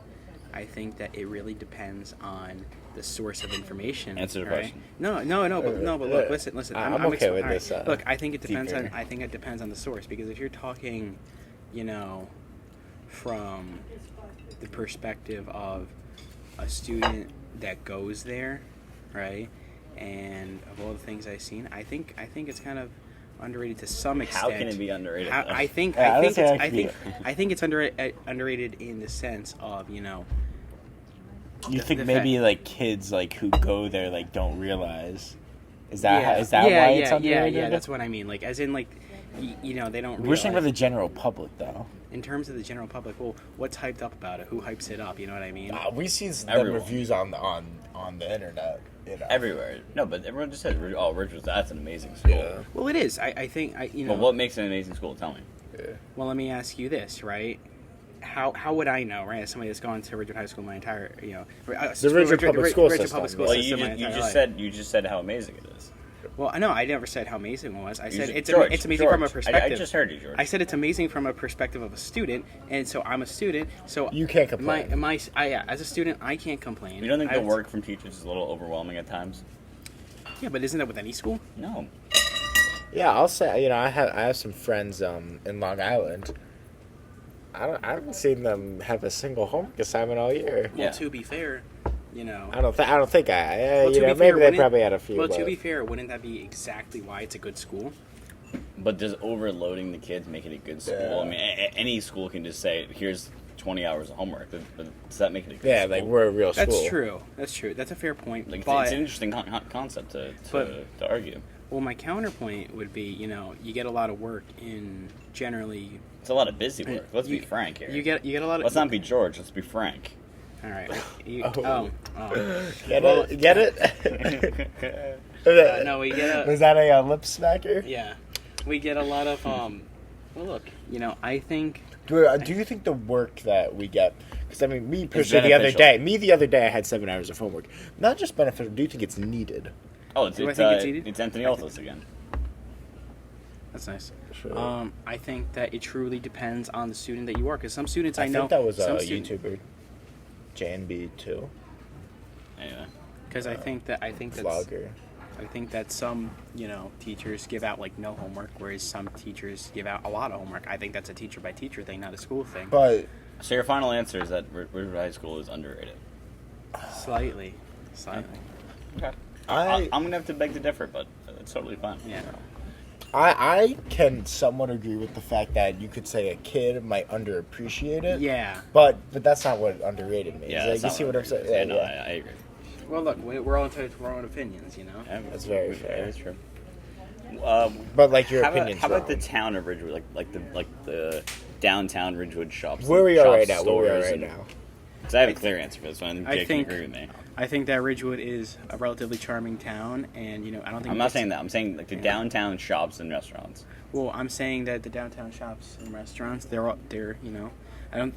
S2: I think that it really depends on the source of information.
S1: Answer the
S2: right?
S1: question.
S2: No, but look, listen.
S3: I'm okay with
S2: all right.
S3: this,
S2: Look, I think it depends
S3: deeper.
S2: on. I think it depends on the source because if you're talking, you know, from the perspective of a student that goes there, right, and of all the things I've seen, I think it's kind of underrated to some extent.
S1: How can it be underrated?
S2: How,
S1: though?
S2: I think
S3: Yeah,
S2: I think it's underrated in the sense of, you know,
S4: You think
S2: the
S4: maybe
S2: fact-
S4: like kids like who go there like don't realize? Is that
S2: yeah,
S4: is that why it's underrated?
S2: yeah, that's what I mean. Like, as in, like, you know, they don't.
S4: We're saying for
S2: realize-
S4: the general public though.
S2: in terms of the general public. Well, what's hyped up about it? Who hypes it up? You know what I mean?
S3: We see the
S1: Everyone.
S3: reviews on the internet. You know.
S1: Everywhere. No, but everyone just says, "Oh, Ridgewood, that's an amazing school."
S3: Yeah.
S2: Well, it is. I think you know.
S1: But what makes an amazing school? Tell me.
S2: Well, let me ask you this, right? How would I know, right? As somebody that's gone to Ridgewood High School my entire, you know,
S3: The Ridgewood public school
S2: Ridgewood
S3: system.
S2: public school
S1: Well,
S2: system my
S1: you
S2: entire
S1: just
S2: life.
S1: said how amazing it is.
S2: Well, I know I never said how amazing it was. I said it's
S1: George,
S2: amazing from a
S1: George,
S2: perspective.
S1: I just heard you, George.
S2: I said it's amazing from a perspective of a student, and so I'm a student. So
S3: You can't complain.
S2: As a student, I can't complain.
S1: You don't think
S2: I
S1: the
S2: would-
S1: work from teachers is a little overwhelming at times?
S2: Yeah, but isn't that with any school?
S1: No.
S3: Yeah, I'll say, you know, I have some friends in Long Island. I haven't seen them have a single homework assignment all year.
S2: Well,
S1: Yeah.
S2: to be fair, you know.
S3: I don't think
S2: Well,
S3: you
S2: to
S3: know,
S2: be fair,
S3: maybe they
S2: wouldn't-
S3: probably had a few.
S2: Well,
S3: but
S2: to be fair, wouldn't that be exactly why it's a good school?
S1: But does overloading the kids make it a good school?
S3: Yeah.
S1: I mean, any school can just say, "Here's 20 hours of homework." But does that make it a good
S3: yeah,
S1: school?
S3: like we're a real school.
S2: That's true. That's true. That's a fair point.
S1: Like,
S2: but
S1: it's an interesting concept to argue.
S2: well, my counterpoint would be, you know, you get a lot of work in generally.
S1: It's a lot of busy work. Let's
S2: you-
S1: be frank here.
S2: You get a lot of.
S1: Let's not be George. Let's be frank.
S2: All right.
S3: Oh.
S2: Oh.
S3: Get
S2: Well,
S3: it? Get it?
S2: No, we get a.
S3: Was that a lip smacker?
S2: Yeah, we get a lot of. Well, look, you know, I think.
S3: Do you think the work that we get? Because I mean, me personally,
S1: beneficial.
S3: the other day, I had 7 hours of homework. Not just beneficial. Do you think it's needed?
S1: Oh,
S2: Do I think it's needed?
S1: it's Anthony Altos again.
S2: That's nice.
S3: Sure.
S2: I think that it truly depends on the student that you are. Because some students
S3: I
S2: know.
S3: think that was a
S2: some student-
S3: YouTuber, JNB2
S1: Anyway.
S2: Because I think that's
S3: vlogger.
S2: I think that some, you know, teachers give out like no homework, whereas some teachers give out a lot of homework. I think that's a teacher by teacher thing, not a school thing.
S3: But
S1: So your final answer is that Ridgewood High School is underrated.
S2: Slightly.
S1: Okay.
S3: I
S1: I'm gonna have to beg to differ, but it's totally fine.
S2: Yeah.
S3: I can somewhat agree with the fact that you could say a kid might underappreciate it.
S2: Yeah.
S3: But that's not what underrated means.
S1: Yeah,
S3: Like,
S1: that's
S3: you
S1: not
S3: see what I'm saying?
S1: Yeah,
S3: Yeah,
S1: no,
S3: yeah.
S1: I agree.
S2: Well, look, we're all entitled to our own opinions, you know.
S1: Yeah,
S3: That's very fair.
S1: That's true.
S3: But like your
S1: how about,
S3: opinion's
S1: how about the
S3: wrong.
S1: town of Ridgewood, like the downtown Ridgewood shops?
S3: Where
S1: and
S3: we are
S1: shops,
S3: right now? Where we are
S1: stores,
S3: right
S1: and-
S3: now?
S1: Because I have a clear answer for this one.
S2: I
S1: Jake
S2: think-
S1: can agree with me.
S2: I think that Ridgewood is a relatively charming town, and you know, I don't think
S1: I'm not
S2: it's-
S1: saying that. I'm saying like the downtown shops and restaurants.
S2: Well, I'm saying that the downtown shops and restaurants, they're you know,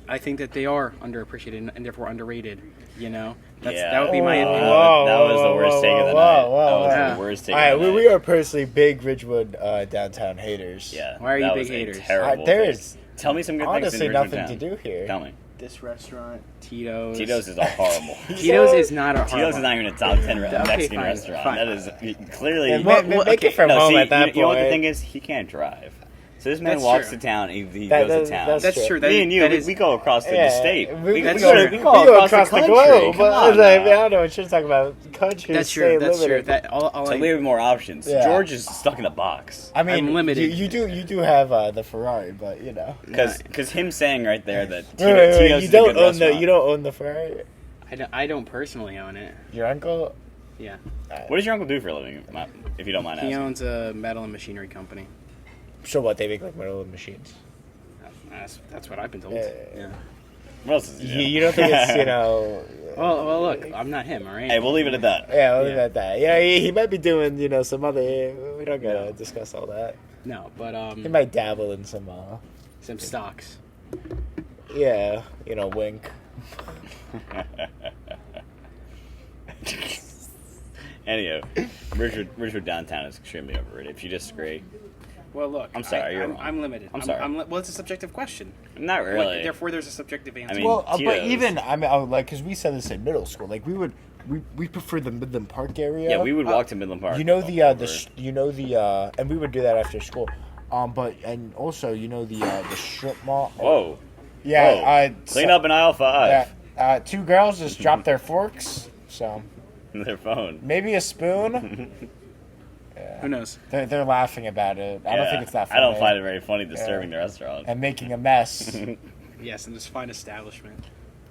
S2: I think that they are underappreciated and therefore underrated. You know, that would be my opinion.
S1: That was the worst take of the night. That was
S2: Yeah.
S1: the worst take
S3: All right,
S1: of the night.
S3: we are personally big Ridgewood downtown haters.
S1: Yeah.
S2: Why are you
S1: that
S2: big
S1: was a
S2: haters?
S1: Terrible
S3: There
S1: take.
S3: is
S1: Tell me some good
S3: honestly
S1: things in
S3: nothing
S1: Ridgewood
S3: to
S1: town.
S3: do here.
S1: Tell me.
S2: This restaurant, Tito's.
S1: Tito's is a horrible.
S2: Tito's is not a
S1: Tito's is not even a top 10
S2: Okay,
S1: Mexican
S2: fine,
S1: restaurant.
S2: fine.
S1: That is clearly.
S3: Yeah,
S2: Well,
S3: make
S2: okay.
S3: it from
S1: No,
S3: home
S1: see,
S3: at that
S1: you know what the
S3: point.
S1: thing is? He can't drive. So this man
S2: That's
S1: walks
S2: true.
S1: to town. He
S3: That-
S1: goes to town.
S2: That's true.
S1: Me and you,
S2: that
S1: we,
S2: is-
S1: we go across the
S3: Yeah,
S1: state.
S3: we
S2: That's
S3: go,
S2: true.
S3: we
S1: We
S3: go
S1: go
S3: across the
S1: country.
S3: globe.
S1: Come
S3: But
S1: on
S3: like, I
S1: now.
S3: don't know. We're just talking about country.
S2: That's
S3: stay
S2: true. That's true.
S3: limited.
S2: That all
S1: So we have more options.
S3: Yeah.
S1: George is stuck in a box.
S3: I mean,
S2: I'm limited.
S3: You do have the Ferrari, but you know.
S1: Because him saying right there that
S3: Wait, wait, wait,
S1: Tito's
S3: you
S1: is a good
S3: don't own
S1: restaurant.
S3: you don't own the Ferrari.
S2: I don't personally own it.
S3: Your uncle.
S2: Yeah,
S1: What does your uncle do for a living, if you don't mind
S2: he
S1: asking?
S2: owns a metal and machinery company.
S3: So what? They make like metal machines.
S2: That's what I've been told.
S3: Yeah.
S1: What else is he
S3: You don't think it's, you know...
S2: Well, look, I'm not him, all right?
S1: Hey, we'll leave it at that.
S3: Yeah, we'll leave it at that. Yeah, he might be doing, you know, some other... We don't gotta discuss all that.
S2: No, but
S3: He might dabble in some
S2: stocks.
S3: yeah, you know, wink.
S1: Anyway, Ridgewood downtown is extremely overrated. If you disagree,
S2: Well, look,
S1: I'm sorry, you're wrong.
S2: I'm limited.
S1: I'm sorry.
S2: well, it's a subjective question.
S1: not really.
S2: Therefore, there's a subjective answer.
S1: I mean,
S3: Well, but
S1: Tito's.
S3: even I mean, like, because we said this in middle school, like we prefer the Midland Park area.
S1: Yeah, we would walk to Midland Park.
S3: You know
S1: over.
S3: and we would do that after school. But and also you know the strip mall.
S1: Whoa.
S3: Yeah.
S1: Whoa. Clean up in aisle 5.
S3: Yeah. Two girls just dropped their forks. So
S1: Their phone.
S3: maybe a spoon.
S2: Who knows?
S3: They're laughing about it. I don't think it's that funny.
S1: I don't find it very funny disturbing the restaurant.
S3: And making a mess.
S2: Yes, and this fine establishment.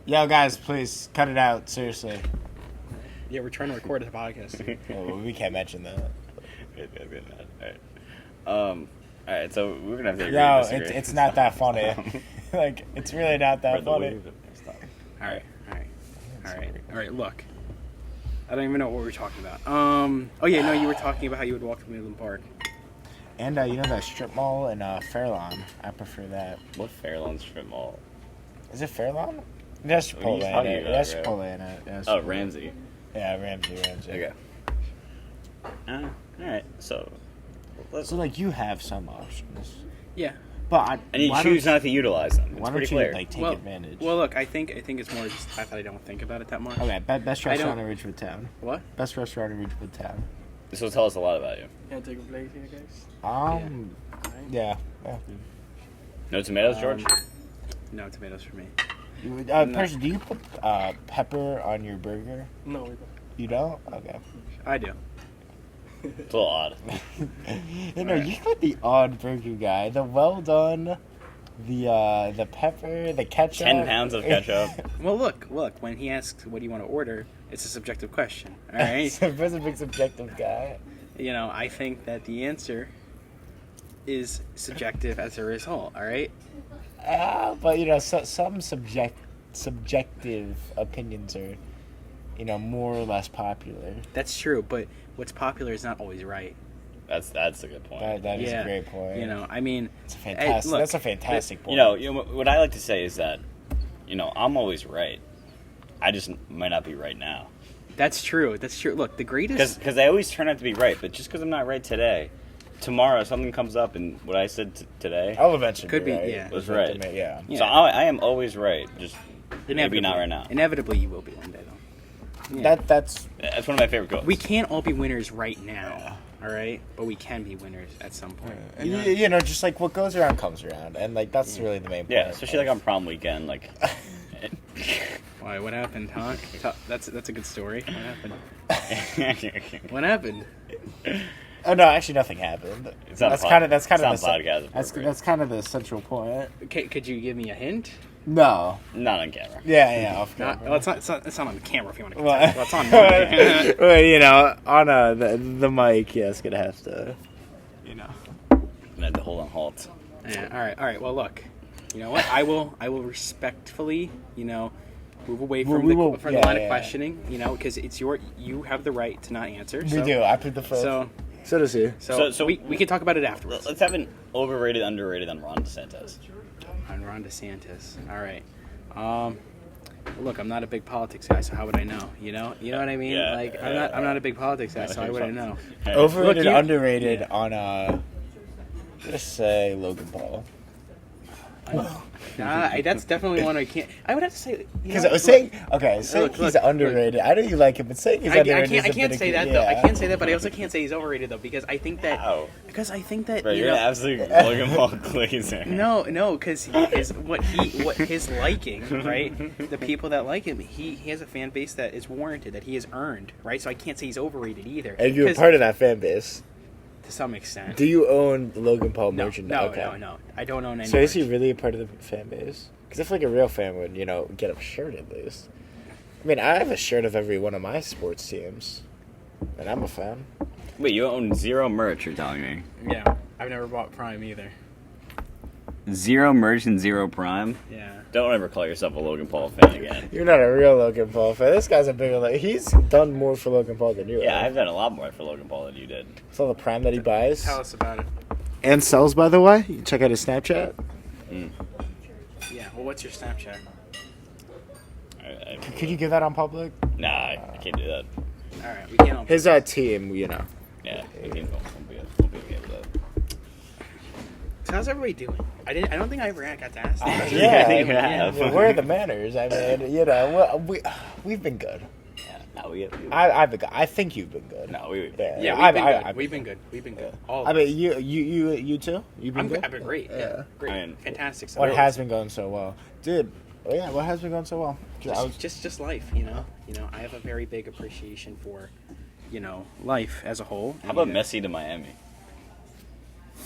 S3: Yo, guys, please cut it out. Seriously.
S2: Yeah, we're trying to record a podcast.
S3: Oh, we can't mention that.
S1: Good. All right, so we're gonna have to agree
S3: No,
S1: to disagree.
S3: it's not that funny. Like, it's really not that
S1: For the
S3: funny.
S1: weave.
S2: All right. Look, I don't even know what we were talking about. Oh yeah, no, you were talking about how you would walk to Midland Park.
S3: And you know that strip mall in Fairlawn? I prefer that.
S1: What Fairlawn Strip Mall?
S3: Is it Fairlawn? It has
S1: What are you
S3: Chipotle in
S1: talking
S3: it.
S1: about,
S3: It has
S1: bro?
S3: Chipotle in it. It has
S1: Oh,
S3: Chipotle.
S1: Ramsey.
S3: Yeah, Ramsey.
S1: Okay. All right, so let's.
S3: So, like, you have some options.
S2: Yeah.
S3: But
S1: And you
S3: why
S1: choose
S3: don't-
S1: not to utilize them. It's
S3: Why
S1: pretty
S3: don't you,
S1: clear.
S3: like, take
S2: well,
S3: advantage?
S2: Well, look, I think it's more just the fact that I don't think about it that much.
S3: Okay, best
S2: I
S3: restaurant
S2: don't-
S3: in Ridgewood Town.
S2: What?
S3: Best restaurant in Ridgewood Town.
S1: This will tell us a lot about you.
S2: Can I take a plate here, guys?
S3: Yeah.
S1: No tomatoes, George?
S2: No tomatoes for me.
S3: Person, do you put pepper on your burger?
S2: No, we don't.
S3: You don't? Okay.
S2: I do.
S1: It's a little odd.
S3: You know, you got the odd burger guy. The well done, the pepper, the ketchup.
S1: 10 pounds of ketchup.
S2: Well, look. When he asks, "What do you want to order?" It's a subjective question. All right.
S3: So Brett's a big subjective guy.
S2: You know, I think that the answer is subjective as a result. All right.
S3: But you know, some subjective opinions are, you know, more or less popular.
S2: That's true, but what's popular is not always right.
S1: That's a good point.
S3: That is
S2: Yeah.
S3: a great point.
S2: You know, I mean,
S3: it's a fantastic.
S2: look,
S3: That's a fantastic point.
S1: You know, what I like to say is that, you know, I'm always right. I just might not be right now.
S2: that's true. That's true. Look, the greatest.
S1: Because I always turn out to be right, but just because I'm not right today, tomorrow something comes up and what I said today
S3: I'll eventually
S2: Could be,
S3: right.
S2: yeah.
S1: was right.
S3: Yeah.
S2: Yeah.
S1: So I am always right, just maybe not right now.
S2: Inevitably, you will be one day, though. Yeah.
S3: That's
S1: That's one of my favorite quotes.
S2: We can't all be winners right now. All right, but we can be winners at some point.
S3: you know, just like what goes around comes around, and like that's really the main point.
S1: Yeah, especially like on prom weekend, like.
S2: Why? What happened, Hawk? That's a good story. What happened? What happened?
S3: Oh no, actually nothing happened.
S1: It's not
S3: That's
S1: a
S3: kind
S1: pod-
S3: of
S1: it's not
S3: the
S1: podcast
S3: that's
S1: appropriate.
S3: that's kind of the central point.
S2: Could you give me a hint?
S3: No.
S1: Not on camera.
S3: Yeah, off
S2: Not,
S3: camera.
S2: well, it's not on the camera if you want to.
S3: Well,
S2: Well, it's on mine.
S3: well, you know, on the mic, yeah, it's gonna have to, you know.
S1: I had to hold on halt.
S2: Yeah, all right. Well, look. You know what? I will respectfully, you know, move away from
S3: We
S2: the
S3: will-
S2: from
S3: yeah,
S2: the line
S3: yeah.
S2: of questioning. You know, because you have the right to not answer.
S3: We
S2: so,
S3: do. I put the first.
S2: So
S3: does he.
S1: So-
S2: we can talk about it afterwards.
S1: Let's have an overrated, underrated on Ron DeSantis.
S2: On Ron DeSantis. All right. Look, I'm not a big politics guy, so how would I know? You know what I mean?
S1: Yeah,
S2: like, I'm
S1: yeah.
S2: not a big politics guy, so how would I know?
S3: Overrated,
S2: Look, you-
S3: underrated on just say Logan Paul.
S2: That's definitely one I can't. I would have to say
S3: Because I was saying, okay, saying
S2: Look,
S3: he's
S2: look,
S3: underrated. I know you like him, but saying he's underrated.
S2: I can't say that though. I can't say that, but I also can't say he's overrated though because I think that
S1: How? Bro,
S2: you
S1: you're
S2: know,
S1: an absolute Logan Paul glazer.
S2: No, because what his liking, right? The people that like him, he has a fan base that is warranted, that he has earned, right? So I can't say he's overrated either.
S3: And you're
S2: 'Cause
S3: part of that fan base.
S2: to some extent.
S3: Do you own Logan Paul
S2: no,
S3: merchandise?
S2: no, I don't own any.
S3: So is he
S2: merch.
S3: really a part of the fan base? Because I feel like a real fan would, you know, get a shirt at least. I mean, I have a shirt of every one of my sports teams, and I'm a fan.
S1: Wait, you own zero merch, you're telling me?
S2: Yeah, I've never bought Prime either.
S1: Zero merch and zero prime.
S2: Yeah.
S1: Don't ever call yourself a Logan Paul fan again.
S3: You're not a real Logan Paul fan. This guy's a bigger. He's done more for Logan Paul than you.
S1: Yeah,
S3: have.
S1: I've done a lot more for Logan Paul than you did.
S3: It's all the prime that he buys
S2: Tell us about it.
S3: and sells. By the way, you can check out his Snapchat.
S2: Yeah. Well, what's your Snapchat?
S3: Could you give that on public?
S1: Nah, I can't do that.
S2: All right, we can't.
S3: His team, you know.
S1: Yeah, the team won't be okay with that.
S2: So how's everybody doing? I don't think I ever got to ask. That.
S1: Yeah, I think you have.
S3: Yeah, where are the manners? I mean, you know, we've been good.
S1: Yeah, no,
S3: I've been good. I think you've been good.
S1: no, we
S2: Yeah, we've been good. We've been good. All.
S3: I mean, you too. You've been good.
S2: I've been great. Yeah, great,
S1: I mean,
S2: fantastic.
S3: What has been going so well, dude? Oh yeah, what has been going so well?
S2: Just life, you know. I have a very big appreciation for, life as a whole.
S1: How about Messi to Miami?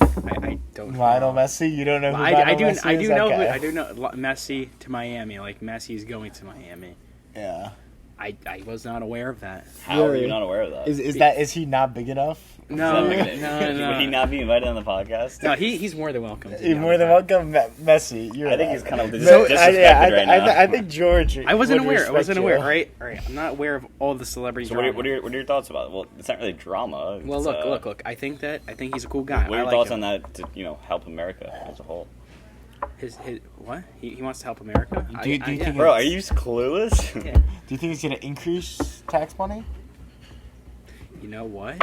S2: I don't.
S3: Lionel Messi. You don't know who
S2: I
S3: Lionel
S2: do.
S3: Messi
S2: I
S3: is?
S2: do know.
S3: Okay.
S2: I do know Messi to Miami. Like Messi's going to Miami.
S3: Yeah.
S2: I was not aware of that.
S1: How are
S3: Really?
S1: you not aware of that?
S3: Is he not big enough?
S2: No,
S1: Would
S2: no.
S1: he not be invited on the podcast?
S2: No, he's more than welcome. to be
S3: You're
S2: on
S3: more
S2: the
S3: than
S2: pod.
S3: welcome, Messi. You're
S1: I think
S3: right.
S1: he's kind of
S3: So,
S1: disrespected right now.
S3: I think George.
S2: I wasn't
S3: would
S2: aware. I
S3: respect
S2: wasn't
S3: you.
S2: aware. All right. I'm not aware of all the celebrity
S1: So
S2: drama.
S1: what are your thoughts about it? Well, it's not really drama.
S2: Well,
S1: It's,
S2: look. I think he's a cool guy.
S1: What are your
S2: I
S1: thoughts
S2: like
S1: on
S2: him.
S1: that to help America as a whole?
S2: His what? He wants to help America.
S3: Do you think-
S1: Bro, are you clueless?
S2: Yeah.
S3: Do you think he's gonna increase tax money?
S2: You know what?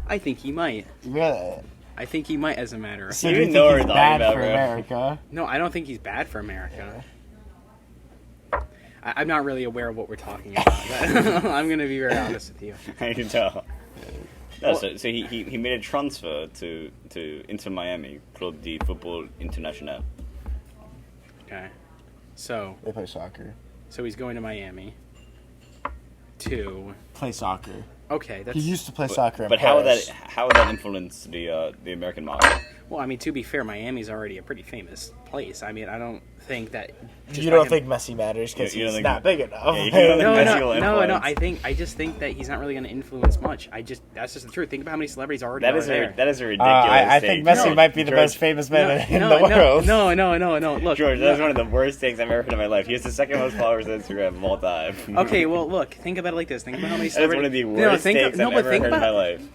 S2: I think he might.
S3: Really?
S2: I think he might, as a matter of
S3: So
S1: You
S3: do you
S1: didn't
S3: think
S1: know what
S3: he's
S1: we're
S3: bad
S1: talking about,
S3: for
S1: bro.
S3: America?
S2: No, I don't think he's bad for America. I'm not really aware of what we're talking about. I'm gonna be very honest with you.
S1: I can tell. No, so he made a transfer to Inter Miami, Club de Football Internacional.
S2: Okay. So
S3: They play soccer.
S2: he's going to Miami. To
S3: Play soccer.
S2: okay, that's
S3: He used to play soccer in
S1: But how would
S3: Paris.
S1: that influence the American market?
S2: well. I mean, to be fair, Miami's already a pretty famous place. I mean, I don't think that. just
S3: You
S2: by
S3: don't
S2: him-
S3: think Messi matters because
S1: You don't
S3: he's
S1: think-
S3: not big enough.
S1: Yeah, you don't think
S2: No,
S1: Messi will
S2: no.
S1: influence?
S2: I just think that he's not really going to influence much. That's just the truth. Think about how many celebrities already
S1: That
S2: are
S1: is
S2: there.
S1: that is a ridiculous.
S3: I think
S1: take.
S3: Messi
S1: No,
S3: might be the
S1: George,
S3: most famous man in
S2: no,
S3: the world.
S2: No. Look,
S1: George, that is one of the worst takes I've ever heard in my life. He has the second most followers on Instagram of all time.
S2: Okay, well, look. Think about it like this. Think about how many
S1: That is
S2: celebrities.
S1: one of the worst takes I've ever heard in my life.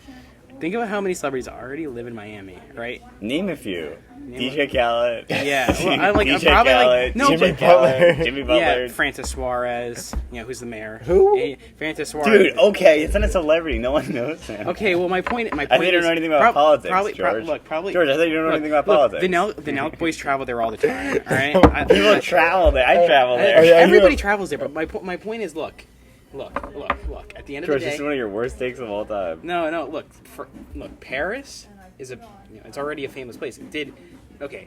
S2: Think about how many celebrities already live in Miami, right?
S1: Name a few. DJ Khaled.
S2: Yeah, well, I'm
S1: DJ
S2: probably
S1: Khaled,
S2: no,
S3: Jimmy
S2: but
S3: Butler.
S1: Jimmy Butler.
S2: yeah, Francis Suarez. Who's the mayor?
S3: Who?
S2: Francis Suarez.
S1: Dude, okay, it's not a celebrity. No one knows him.
S2: Okay, well, my point.
S1: I think you don't know anything about politics, George.
S2: Probably.
S1: George, I thought you don't know anything about politics.
S2: The Nelk boys travel there all the time. All right.
S1: People travel there. I travel there.
S3: yeah,
S2: Everybody
S3: you-
S2: travels there, but my point is, look. At the end of
S1: George,
S2: the
S1: this
S2: day,
S1: is one of your worst takes of all time.
S2: no. Look, Paris is it's already a famous place. Okay.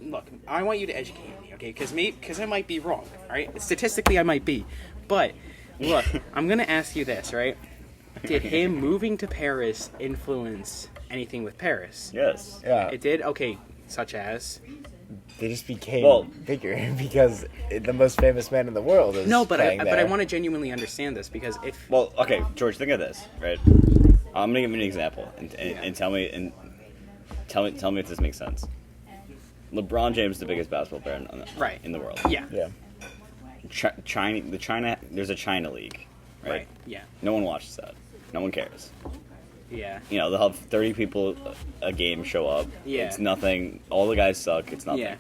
S2: Look, I want you to educate me, okay? Because I might be wrong, all right? Statistically, I might be, but look, I'm gonna ask you this, right? Did him moving to Paris influence anything with Paris?
S1: Yes.
S3: Yeah,
S2: It did. Okay, such as
S3: they just became
S1: Well-
S3: bigger because the most famous man in the world is
S2: no, but I
S3: there.
S2: want to genuinely understand this because if
S1: Well, okay, George, think of this, right? I'm gonna give you an example, and tell me if this makes sense. LeBron James is the biggest basketball player in the world.
S2: yeah,
S3: Yeah.
S1: China, there's a China league, right?
S2: yeah,
S1: No one watches that. No one cares.
S2: yeah,
S1: You know, they'll have 30 people a game show up.
S2: Yeah.
S1: It's nothing. All the guys suck. It's nothing.
S2: yeah.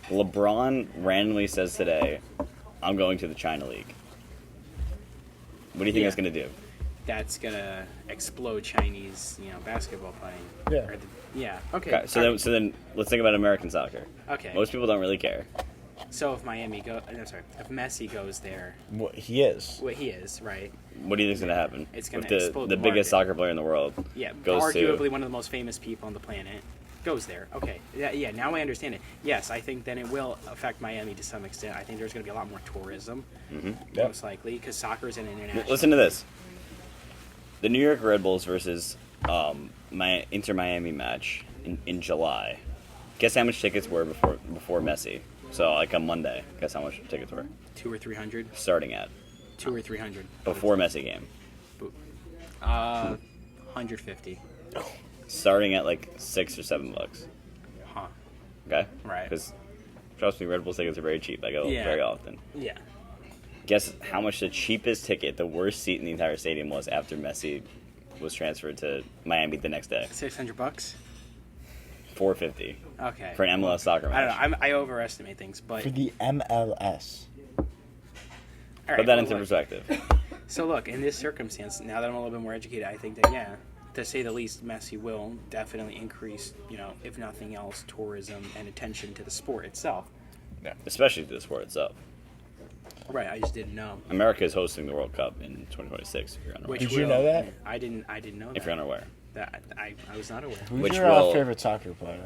S1: LeBron randomly says today, I'm going to the China League. What do you think
S2: Yeah.
S1: that's going to do?
S2: That's gonna explode Chinese, basketball playing.
S3: Yeah.
S2: Or yeah. Okay.
S1: Okay, so then let's think about American soccer.
S2: Okay.
S1: Most people don't really care.
S2: So if if Messi goes there,
S3: Well, he is.
S2: what he is, right?
S1: What do you think is going to happen?
S2: It's gonna
S1: If
S2: explode
S1: the
S2: the
S1: biggest
S2: market.
S1: soccer player in the world
S2: Yeah,
S1: goes
S2: arguably
S1: to.
S2: one of the most famous people on the planet goes there. Okay. Yeah, now I understand it. Yes, I think then it will affect Miami to some extent. I think there's going to be a lot more tourism,
S3: Yep.
S2: most likely, because soccer is an international.
S1: Listen to this. The New York Red Bulls versus my Inter Miami match in July. Guess how much tickets were before Messi? So like on Monday. Guess how much tickets were
S2: 200 or 300.
S1: starting at
S2: 200 or 300.
S1: before Messi game.
S2: 150.
S1: Starting at like $6 or $7.
S2: Huh.
S1: Okay.
S2: Right.
S1: Because trust me, Red Bull tickets are very cheap. I go
S2: Yeah.
S1: very often.
S2: Yeah.
S1: Guess how much the cheapest ticket, the worst seat in the entire stadium, was after Messi was transferred to Miami the next day.
S2: $600.
S1: $450
S2: Okay.
S1: for an MLS soccer
S2: I
S1: match.
S2: don't know. I overestimate things, but
S3: For the MLS.
S2: all right,
S1: Put that
S2: well,
S1: into
S2: look.
S1: perspective.
S2: So look, in this circumstance, now that I'm a little bit more educated, I think that to say the least, Messi will definitely increase, if nothing else, tourism and attention to the sport itself.
S1: Especially to the sport itself.
S2: Right. I just didn't know.
S1: America is hosting the World Cup in 2026. If you're unaware.
S2: Which
S3: Did you
S2: will-
S3: know that?
S2: I didn't know that.
S1: If you're unaware.
S2: That I was not aware.
S3: Who's
S1: Which
S3: your
S1: will-
S3: favorite soccer player?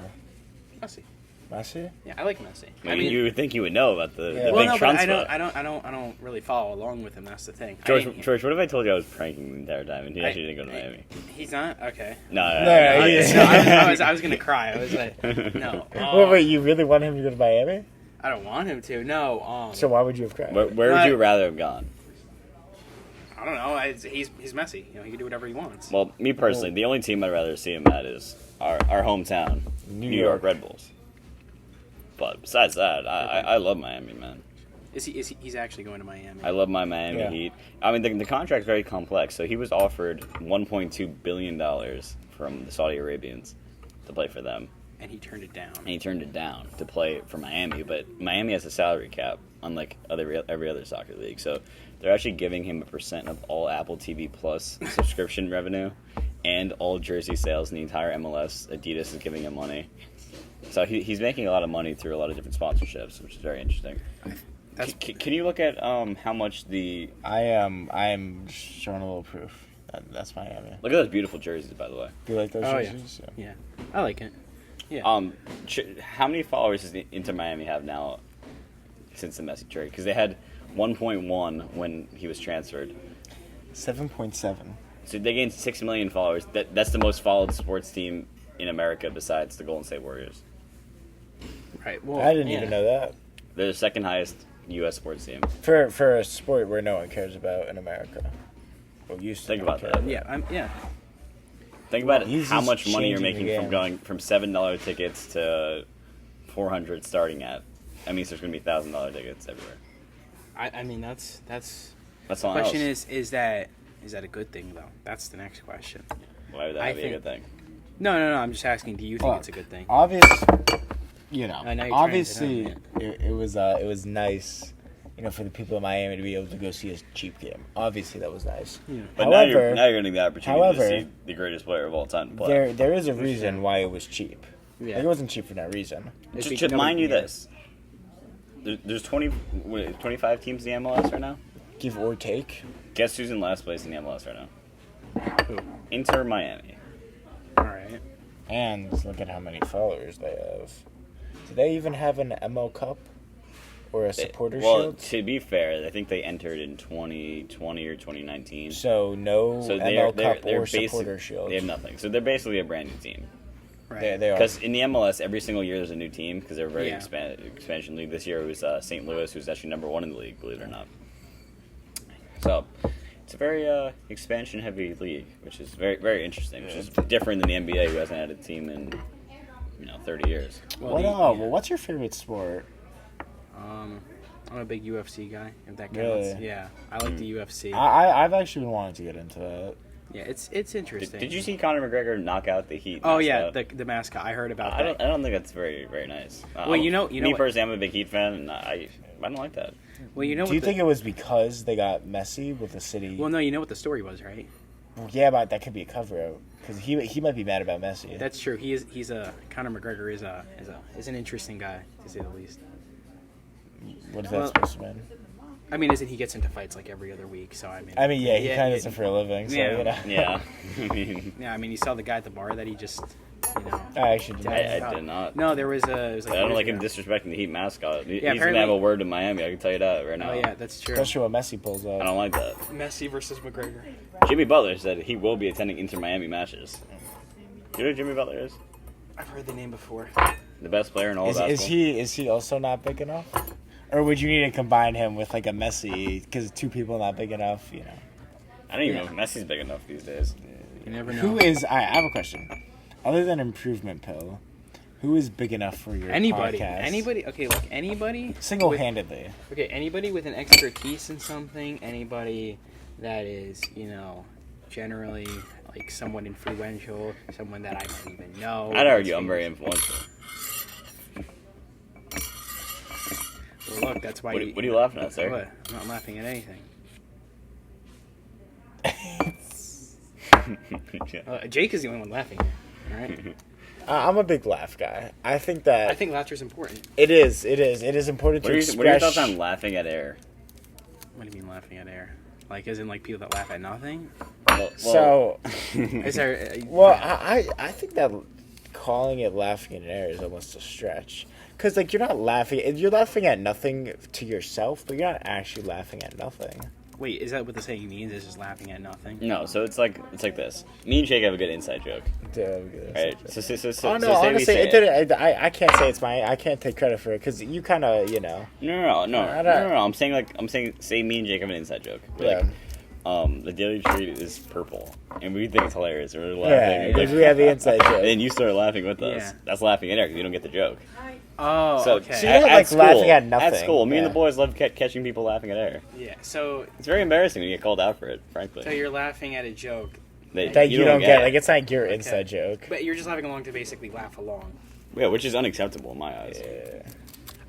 S2: Messi.
S3: Messi?
S2: Yeah, I like Messi.
S1: I mean, you would think you would know about the
S3: Yeah.
S1: big
S2: well, no, but
S1: transfer.
S2: I don't really follow along with him. That's the thing.
S1: George,
S2: I-
S1: George, what if I told you I was pranking the entire time and he
S2: I-
S1: actually didn't go to Miami?
S2: He's not okay.
S1: No,
S3: No,
S1: no,
S3: he-
S2: No, I was gonna cry. I was like, no.
S3: Wait, you really want him to go to Miami?
S2: I don't want him to. No.
S3: So why would you have cried?
S1: Where would you rather have gone?
S2: I don't know. He's Messi. He can do whatever he wants.
S1: Well, me personally, the only team I'd rather see him at is our hometown,
S3: New
S1: New York
S3: York.
S1: Red Bulls. But besides that, I love Miami, man.
S2: He's actually going to Miami?
S1: I love my Miami
S3: Yeah.
S1: Heat. I mean, the contract's very complex. So he was offered $1.2 billion from the Saudi Arabians to play for them.
S2: And he turned it down.
S1: And he turned it down to play for Miami. But Miami has a salary cap, unlike every other soccer league. So they're actually giving him a percent of all Apple TV Plus subscription revenue and all jersey sales in the entire MLS. Adidas is giving him money. So he's making a lot of money through a lot of different sponsorships, which is very interesting. Can you look at how much the...
S3: I am showing a little proof. That's Miami.
S1: Look at those beautiful jerseys, by the way.
S3: Do you like those
S2: Oh, yeah.
S3: jerseys?
S2: Yeah, I like it. Yeah.
S1: How many followers does Inter Miami have now since the Messi trade? Because they had 1.1 when he was transferred.
S3: 7.7.
S1: So they gained 6 million followers. That's the most followed sports team in America besides the Golden State Warriors.
S2: Right. Well,
S3: I didn't even know that.
S1: They're the second highest U.S. sports team.
S3: For a sport where no one cares about in America. Well, used to
S1: Think
S3: no one
S1: about
S3: care
S1: that.
S2: Yeah. Yeah.
S1: Think about
S3: He's
S1: how
S3: just
S1: much money you're
S3: changing the
S1: making from
S3: game.
S1: going from $7 tickets to 400 starting at. That means there's going to be $1,000 tickets everywhere.
S2: I mean, that's.
S1: That's
S2: The
S1: all
S2: question
S1: else.
S2: is that a good thing though? That's the next question.
S1: Why would
S2: I
S1: that be a
S2: think-
S1: good thing?
S2: No. I'm just asking. Do you think it's a good thing?
S3: Obvious,
S2: I know you're trying to
S3: obviously,
S2: tell
S3: it was nice, for the people in Miami to be able to go see a cheap game. Obviously, that was nice.
S2: Yeah.
S1: But
S3: However,
S1: now you're getting the opportunity
S3: however,
S1: to see the greatest player of all time to play.
S3: there is a reason why it was cheap.
S2: Yeah.
S3: Like, it wasn't cheap for that reason.
S2: It's
S1: Just
S2: because
S1: to mind you
S2: nobody-
S1: this. There's 25 teams in the MLS right now?
S3: Give or take.
S1: Guess who's in last place in the MLS right now?
S2: Who?
S1: Inter Miami.
S2: All right.
S3: And look at how many followers they have. Do they even have an ML Cup? Or a supporter
S1: Well,
S3: shield?
S1: to be fair, I think they entered in 2020 or 2019.
S3: So no
S1: So
S3: ML Cup or
S1: basic-
S3: supporter shield.
S1: They have nothing. So they're basically a brand new team.
S2: Right.
S3: They are.
S1: Because in the MLS, every single year there's a new team because they're a very
S2: Yeah.
S1: expansion league. This year it was St. Louis, who's actually number 1 in the league, believe it or not. So it's a very expansion-heavy league, which is very, very interesting. Which is different than the NBA, who hasn't had a team in 30 years.
S3: Well, what's your favorite sport?
S2: I'm a big UFC guy. If that counts.
S3: Really?
S2: Yeah. I like the UFC.
S3: I've actually been wanting to get into that.
S2: Yeah. It's interesting.
S1: Did you see Conor McGregor knock out the Heat?
S2: Oh yeah,
S1: mascot?
S2: the mascot. I heard about
S1: I
S2: that.
S1: don't think that's very, very nice.
S2: Well, you know
S1: me
S2: what-
S1: personally, I'm a big Heat fan, and I don't like that.
S2: Well, you know
S3: Do you
S2: what
S3: think it was because they got Messi with the city?
S2: Well, no, you know what the story was, right?
S3: Yeah, but that could be a cover out because he might be mad about Messi.
S2: That's true. He's a Conor McGregor is an interesting guy to say the least.
S3: What is
S2: well-
S3: that supposed to mean?
S2: I mean, isn't he gets into fights like every other week? So I mean.
S3: Yeah, he kind of does
S2: yeah,
S3: it for a living. So,
S2: Yeah.
S1: Yeah, I mean,
S2: Yeah, I mean, you saw the guy at the bar that he just,
S3: I actually did.
S1: I did not.
S2: No, there was a. It was like
S1: I don't
S2: years
S1: like him
S2: ago.
S1: disrespecting the Heat mascot. He's
S2: Yeah,
S1: gonna have a
S2: apparently-
S1: word to Miami. I can tell you that right now.
S2: Oh yeah, that's true.
S3: Especially when Messi pulls
S1: I
S3: up.
S1: don't like that.
S2: Messi versus McGregor.
S1: Jimmy Butler said he will be attending Inter Miami matches. You know who Jimmy Butler is?
S2: I've heard the name before.
S1: The best player in all of
S3: Is
S1: basketball.
S3: he also not big enough? Or would you need to combine him with like a Messi because two people not big enough?
S1: I don't even
S2: Yeah.
S1: know if Messi's big enough these days.
S2: You never know.
S3: Who is? I have a question. Other than Improvement Pill, Who is big enough for your
S2: Anybody.
S3: podcast?
S2: Anybody. Okay, look. Anybody.
S3: Single-handedly.
S2: Okay, anybody with an expertise in something. Anybody that is, generally like someone influential, someone that I might even know.
S1: I'd argue I'm very influential.
S2: Well, look, that's why.
S1: What are you laughing at, sir?
S2: What? I'm not laughing at anything. Jake is the only one laughing here. All right.
S3: I'm a big laugh guy. I think that...
S2: I think laughter's important.
S3: It is important
S1: What
S3: to
S1: are,
S3: express...
S1: what are your thoughts on laughing at air?
S2: What do you mean laughing at air? Like, as in like people that laugh at nothing?
S3: So...
S2: Is there?
S3: Well, I think that calling it laughing in air is almost a stretch. Because, like, you're not laughing... You're laughing at nothing to yourself, but you're not actually laughing at nothing.
S2: Wait, is that what the saying means? Is just laughing at nothing?
S1: No, so it's like this. Me and Jake have a good inside joke, right? So
S3: Oh, no,
S1: say we
S3: honestly,
S1: say
S3: it didn't, I can't say it's my... I can't take credit for it, because you kind of,
S1: No. I'm saying say me and Jake have an inside joke. We're like, the daily treat is purple, and we think it's hilarious. We're laughing.
S3: Yeah, because we have the inside joke.
S1: And then you start laughing with us.
S2: Yeah.
S1: That's laughing at air because you don't get the joke.
S2: Oh,
S1: So,
S2: okay.
S3: So you're not, like, laughing at nothing.
S1: At school, me and
S3: Yeah.
S1: the boys love catching people laughing at air.
S2: Yeah. So
S1: It's very embarrassing when you get called out for it, frankly.
S2: you're laughing at a joke,
S3: That you don't get. Like, it's not your inside joke.
S2: but you're just laughing along to basically laugh along.
S1: Yeah, which is unacceptable in my eyes.
S3: Yeah.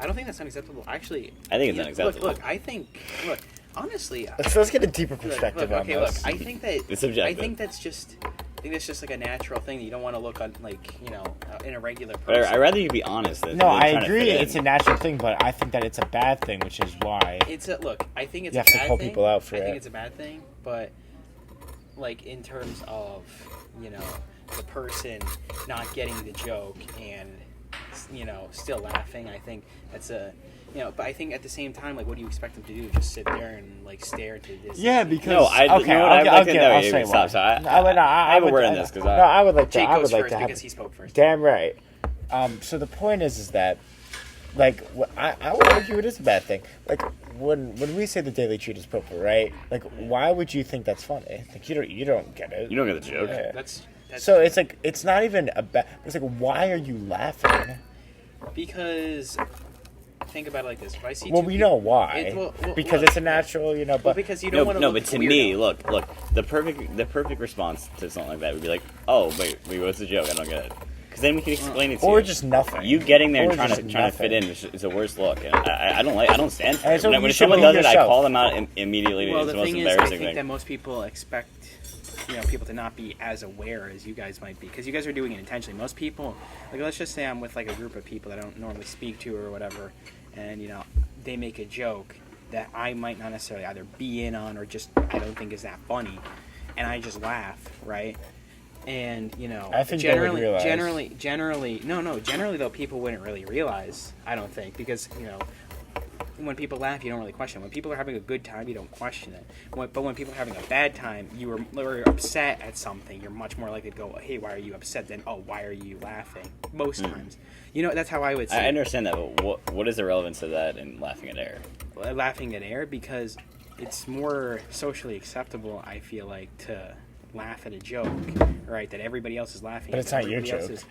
S2: I don't think that's unacceptable. Actually,
S1: I think it's unacceptable.
S2: Look, honestly,
S3: Let's get a deeper perspective on
S2: okay,
S3: this.
S2: I think that
S1: It's subjective.
S2: I think that's just like a natural thing that you don't want to look on in a regular
S1: But
S2: person.
S1: I'd rather you be honest than
S3: No,
S1: than
S3: I
S1: trying to
S3: agree.
S1: fit in.
S3: It's a natural thing, but I think that it's a bad thing, which is why.
S2: I think it's
S3: You
S2: a
S3: have to
S2: bad
S3: call
S2: thing.
S3: people out for
S2: I think
S3: it.
S2: it's a bad thing, but like in terms of the person not getting the joke and still laughing, I think that's a but I think at the same time, like, what do you expect them to do? Just sit there and like stare into the distance?
S3: Yeah, because
S1: No, I
S3: okay,
S1: you know what, I'd like to know.
S3: I'll
S1: You
S3: say
S1: stop.
S3: why.
S1: So I have a word in this because
S3: I would like to.
S2: Jake
S3: I
S2: goes
S3: would like
S2: first
S3: to have.
S2: because he spoke first.
S3: Damn right. So the point is that, like, I would argue it is a bad thing. Like, when we say the daily treat is purple, right? Like, why would you think that's funny? Like, you don't get it.
S1: you don't get the joke.
S3: Yeah.
S2: That's
S3: So it's like it's not even a bad. It's like, why are you laughing?
S2: because think about it like this: if I see
S3: Well,
S2: two
S3: we
S2: people-
S3: know why. Because
S2: look,
S3: it's a natural,
S2: Well,
S3: But
S2: because you don't want to
S1: No,
S2: look
S1: but to
S2: weirdo.
S1: me, look, the perfect response to something like that would be like, oh, wait, what's the joke? I don't get it. Because then we can explain it to
S3: or
S1: you.
S3: just nothing.
S1: You getting there and
S3: Or
S1: trying
S3: just
S1: to fit
S3: nothing.
S1: in is the worst look. And I don't stand for
S3: And
S1: it.
S3: so
S1: When
S3: you
S1: if
S3: should
S1: someone does
S3: believe
S1: it, I
S3: yourself.
S1: call them out immediately.
S2: Well,
S1: It's
S2: the
S1: the most
S2: thing is, I
S1: embarrassing
S2: think
S1: thing.
S2: that most people expect people to not be as aware as you guys might be because you guys are doing it intentionally. Most people, like, let's just say I'm with like a group of people that I don't normally speak to or whatever, and they make a joke that I might not necessarily either be in on or just I don't think is that funny, and I just laugh, right? And
S3: I think they would realize.
S2: generally though people wouldn't really realize. I don't think because when people laugh, you don't really question it. When people are having a good time, you don't question it. But when people are having a bad time, you are upset at something. You're much more likely to go, "Hey, why are you upset?" Than, "Oh, why are you laughing?" Most times, that's how I would say.
S1: I understand that, but what is the relevance of that in laughing at air?
S2: Laughing at air because it's more socially acceptable. I feel like to laugh at a joke, right? That everybody else is laughing.
S3: But
S2: at,
S3: it's not your
S2: everybody else
S3: joke.
S2: is-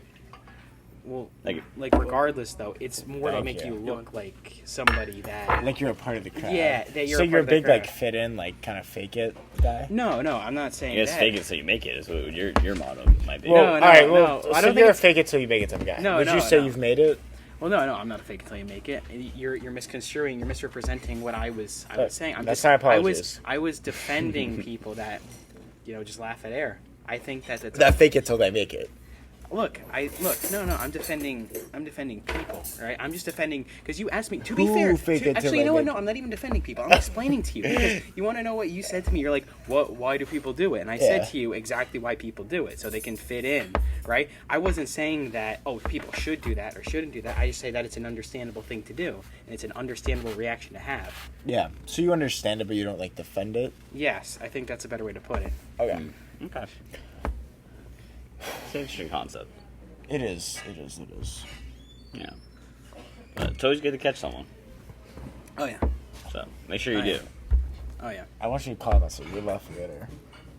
S2: Well,
S1: Like,
S2: regardless though, it's more to
S3: Thank
S2: make
S3: you.
S2: you look like somebody that.
S3: Like you're a part of the crowd.
S2: Yeah, that you're
S3: so
S2: a part
S3: you're a
S2: of the
S3: big
S2: crowd.
S3: like fit in, like kind of fake it guy.
S2: No, I'm not saying
S1: you just
S2: that.
S1: fake it so you make it is what your motto might be.
S3: Well,
S2: No,
S3: all right. Well,
S2: no, I
S3: so
S2: don't think
S3: you're a
S2: it's-
S3: fake it till you make it type of guy.
S2: No,
S3: Would
S2: no,
S3: you say
S2: no.
S3: you've made it?
S2: Well, no, I'm not a fake until you make it. You're misconstruing. You're misrepresenting what I was saying.
S3: That's my apologies.
S2: I was defending people that just laugh at air. I think that's
S3: That fake it till they make it.
S2: Look. No. I'm defending people, right? I'm just defending because you asked me. To be
S3: Who
S2: fair,
S3: fake it till
S2: actually,
S3: they
S2: you know what?
S3: make
S2: No, I'm not even defending people. I'm explaining to you because you want to know what you said to me. You're like, "What? Why do people do it?" And I
S3: Yeah.
S2: said to you exactly why people do it, so they can fit in, right? I wasn't saying that people should do that or shouldn't do that. I just say that it's an understandable thing to do and it's an understandable reaction to have.
S3: Yeah. So you understand it, but you don't like defend it.
S2: Yes, I think that's a better way to put it.
S3: Okay.
S1: Okay. It's an interesting concept.
S3: It is. It is. It is.
S1: Yeah. It's always good to catch someone.
S2: Oh yeah.
S1: So make sure you
S2: Oh, yeah.
S1: do.
S2: Oh yeah.
S3: I want you to call us. So you're laughing at her.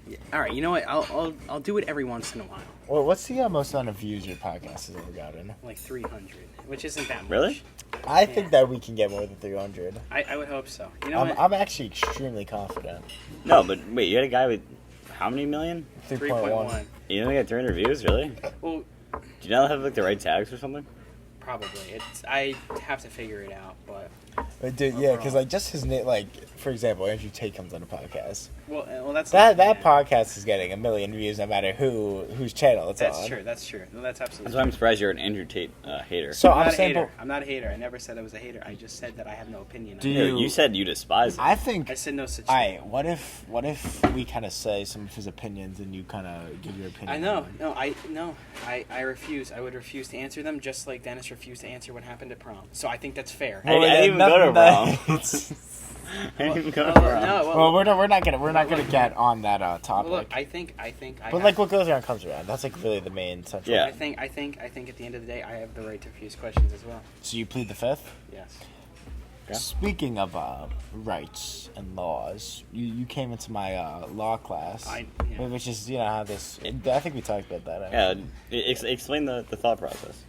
S2: Yeah, all right, you know what? I'll do it every once in a while,
S3: Well, what's the most amount of views your podcast has ever gotten?
S2: like 300, which isn't that much.
S1: Really?
S3: I think that we can get more than 300.
S2: I would hope so. You know what?
S3: I'm actually extremely confident.
S1: No, but wait, you had a guy with how many million?
S3: 3.1.
S1: You only got 300 views, really?
S2: Well,
S1: Do you not have like the right tags or something?
S2: probably. I have to figure it out, but
S3: But dude, yeah, because like just his name, like for example, Andrew Tate comes on a podcast.
S2: well, that's
S3: That
S2: yeah.
S3: podcast is getting 1 million views no matter whose channel it's
S2: That's
S3: on.
S2: true. That's true. No, that's absolutely.
S1: That's why I'm surprised you're an Andrew Tate hater.
S3: So
S2: I'm
S3: I'm
S2: not a
S3: saying,
S2: hater. I'm not a hater. I never said I was a hater. I just said that I have no opinion.
S3: Do
S2: on it.
S1: Dude, you said you despise him.
S3: I think.
S2: I said no such
S3: All
S2: thing.
S3: right, what if we kind of say some of his opinions and you kind of give your opinion?
S2: I know.
S3: on them?
S2: No. I refuse. I would refuse to answer them, just like Dennis refused to answer what happened at prom. So I think that's fair.
S1: I didn't even go to
S3: nothing
S1: prom.
S3: that-
S1: I didn't even go
S2: Well,
S1: to prom.
S2: no,
S3: well, we're not gonna get on that topic.
S2: Well, look, I think I
S3: but
S2: have,
S3: like what goes around comes around. That's like really the main central.
S1: Yeah.
S2: I think at the end of the day, I have the right to refuse questions as well.
S3: So you plead the fifth.
S2: Yes.
S1: Yeah.
S3: Speaking of rights and laws, you came into my law class,
S2: Yeah.
S3: which is how this. I think we talked about that.
S1: Yeah,
S3: actually.
S1: explain the thought process.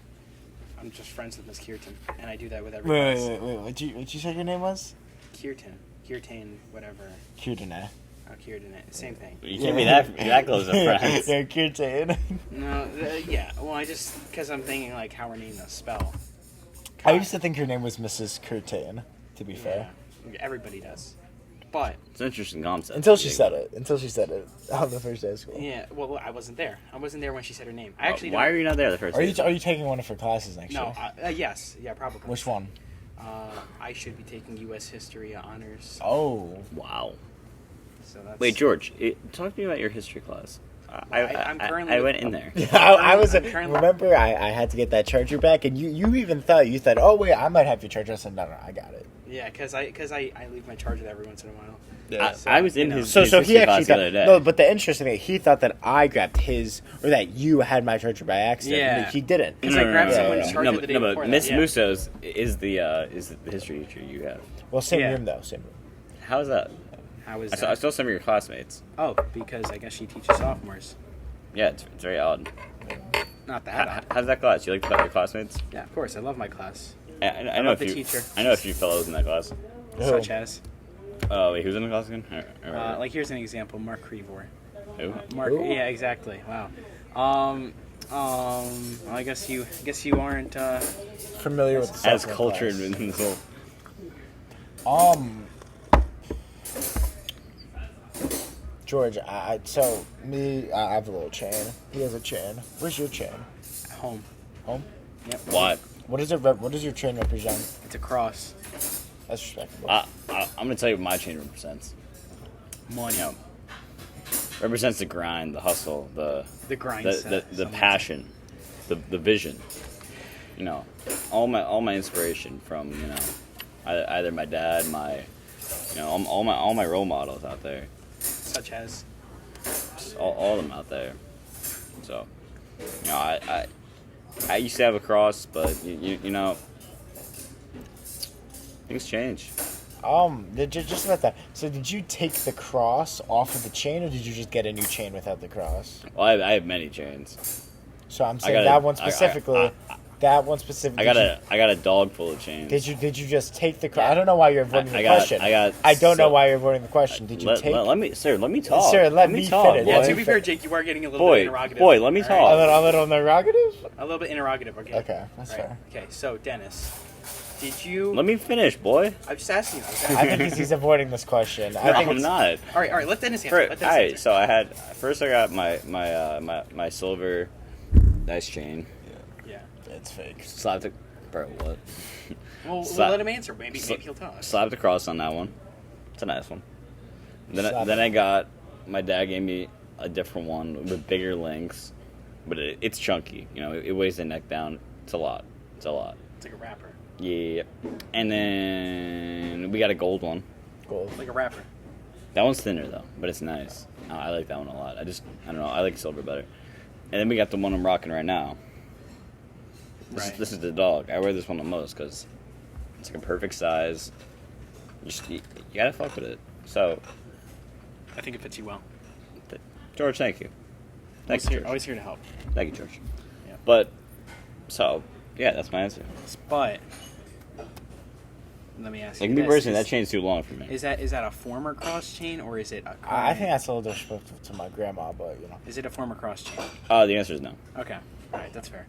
S2: I'm just friends with Miss Kirtan, and I do that with every class.
S3: Wait. What you said your name was?
S2: Kirtan, whatever.
S3: Kirtane.
S2: Oh, Kirtan, same thing.
S1: You can't be that close of friends.
S3: Yeah, Kirtane.
S2: No, yeah. Well, because I'm thinking like how her name is spell.
S3: I used to think her name was Mrs. Kirtane. To be fair,
S2: Yeah, everybody does. But
S1: It's an interesting concept.
S3: until she said it. On the first day of school.
S2: yeah, well, I wasn't there. I wasn't there when she said her name. I actually
S1: Why
S2: don't-
S1: are you not there the first
S3: Are you
S1: day?
S3: taking one of her classes next
S2: No,
S3: year?
S2: yes, yeah, probably.
S3: Which one?
S2: I should be taking U.S. History honors.
S3: Oh,
S1: Wow.
S2: So that's.
S1: Wait, George, talk to me about your history class.
S2: I'm currently-
S1: I went in there.
S3: I was.
S2: I'm currently-
S3: Remember, I had to get that charger back, and you even thought oh wait, I might have your charger. I said no, I got it.
S2: Yeah, because I leave my charger there every once in a while.
S1: I was in
S2: you know.
S1: his
S3: So
S1: his
S3: he
S1: history
S3: actually
S1: class the other day.
S3: no, but the interesting thing, he thought that I grabbed his or that you had my charger by accident.
S2: Yeah.
S3: But he didn't.
S2: Because I grabbed someone's
S3: yeah.
S2: charger
S1: No,
S2: the day
S1: but
S2: before that,
S1: Miss
S2: yeah.
S1: Musos is the history teacher you have.
S3: Well, same
S2: Yeah.
S3: room though, same room.
S1: How's that?
S2: How is
S1: I saw some of your classmates.
S2: Oh, because I guess she teaches sophomores.
S1: Yeah, it's very odd.
S2: Not that odd.
S1: How's that class? You like your classmates?
S2: Yeah, of course. I love my class.
S1: I know
S2: love
S1: a
S2: the
S1: few.
S2: teacher.
S1: I know a few fellows in that class.
S3: Who?
S2: Such as,
S1: Oh wait, who's in the class again?
S2: like, here's an example: Mark Crevor.
S1: Who?
S2: Mark.
S3: Who?
S2: Yeah, exactly. Wow. I guess you aren't.
S3: Familiar with the
S1: As
S3: sophomore
S1: cultured
S3: class.
S1: in this whole.
S3: George, I have a little chain. He has a chain. Where's your chain?
S2: Home.
S3: Home.
S1: What?
S3: What does your chain represent?
S2: It's a cross.
S3: That's respectable.
S1: I'm gonna tell you what my chain represents.
S2: Money.
S1: You know, represents the grind, the hustle, the
S2: grind.
S1: the passion, the vision. You know, all my inspiration from either my dad, all my role models out there,
S2: Such as.
S1: just all of them out there. So, I used to have a cross, but you know, things change.
S3: Just about that. So, did you take the cross off of the chain, or did you just get a new chain without the cross?
S1: Well, I have many chains.
S3: So I'm saying
S1: gotta-
S3: that one
S1: I-
S3: specifically. That one specifically.
S1: I got a dog full of chains.
S3: Did you just take the cross? I don't know why you're avoiding the
S1: I got-
S3: question.
S1: I
S3: don't know
S1: so-
S3: why you're avoiding the question. Did you take?
S1: Let me talk.
S3: Sir, let me
S1: talk.
S3: finish.
S2: Yeah,
S3: Boy.
S2: to be fair, Jake, you are getting a little bit
S1: Boy,
S2: interrogative.
S1: boy, let me
S2: All
S1: talk.
S3: A little interrogative.
S2: A little bit interrogative. Okay.
S3: Okay, that's
S2: Right.
S3: fair.
S2: Okay. So, Dennis, did you?
S1: Let me finish, boy.
S2: I'm just asking you.
S3: I think he's avoiding this question. I
S1: No,
S3: think
S1: I'm
S3: it's,
S1: not.
S2: All right. Let Dennis answer.
S1: All
S2: Let Dennis
S1: right,
S2: answer.
S1: so I got my silver dice chain.
S2: Yeah.
S3: It's fake.
S1: Slapped the bro what?
S2: Well,
S1: Slap-
S2: let him answer. Maybe he'll tell us.
S1: Slapped the cross on that one. It's a nice one.
S3: Slap
S1: Then
S3: it.
S1: I got my dad gave me a different one with bigger links, but it's chunky. You know, it weighs the neck down. It's a lot.
S2: It's like a wrapper.
S1: Yeah. And then we got a gold one.
S3: Gold.
S2: Like a wrapper.
S1: That one's thinner though, but it's nice. I like that one a lot. I don't know. I like silver better. And then we got the one I'm rocking right now. This is the dog. I wear this one the most because it's like a perfect size. You gotta fuck with it. So,
S2: I think it fits you well.
S1: George, thank you. Thank you, George.
S2: Always here to help.
S1: Thank you, George.
S2: Yeah.
S1: But, so, yeah, that's my answer.
S2: But let me ask
S1: Like,
S2: you
S1: me
S2: this.
S1: personally, that chain's too long for me.
S2: Is that a former cross chain or is it a current?
S3: I think that's a little disrespectful to my grandma, but you know.
S2: Is it a former cross chain?
S1: The answer is no.
S2: Okay. All right, that's fair.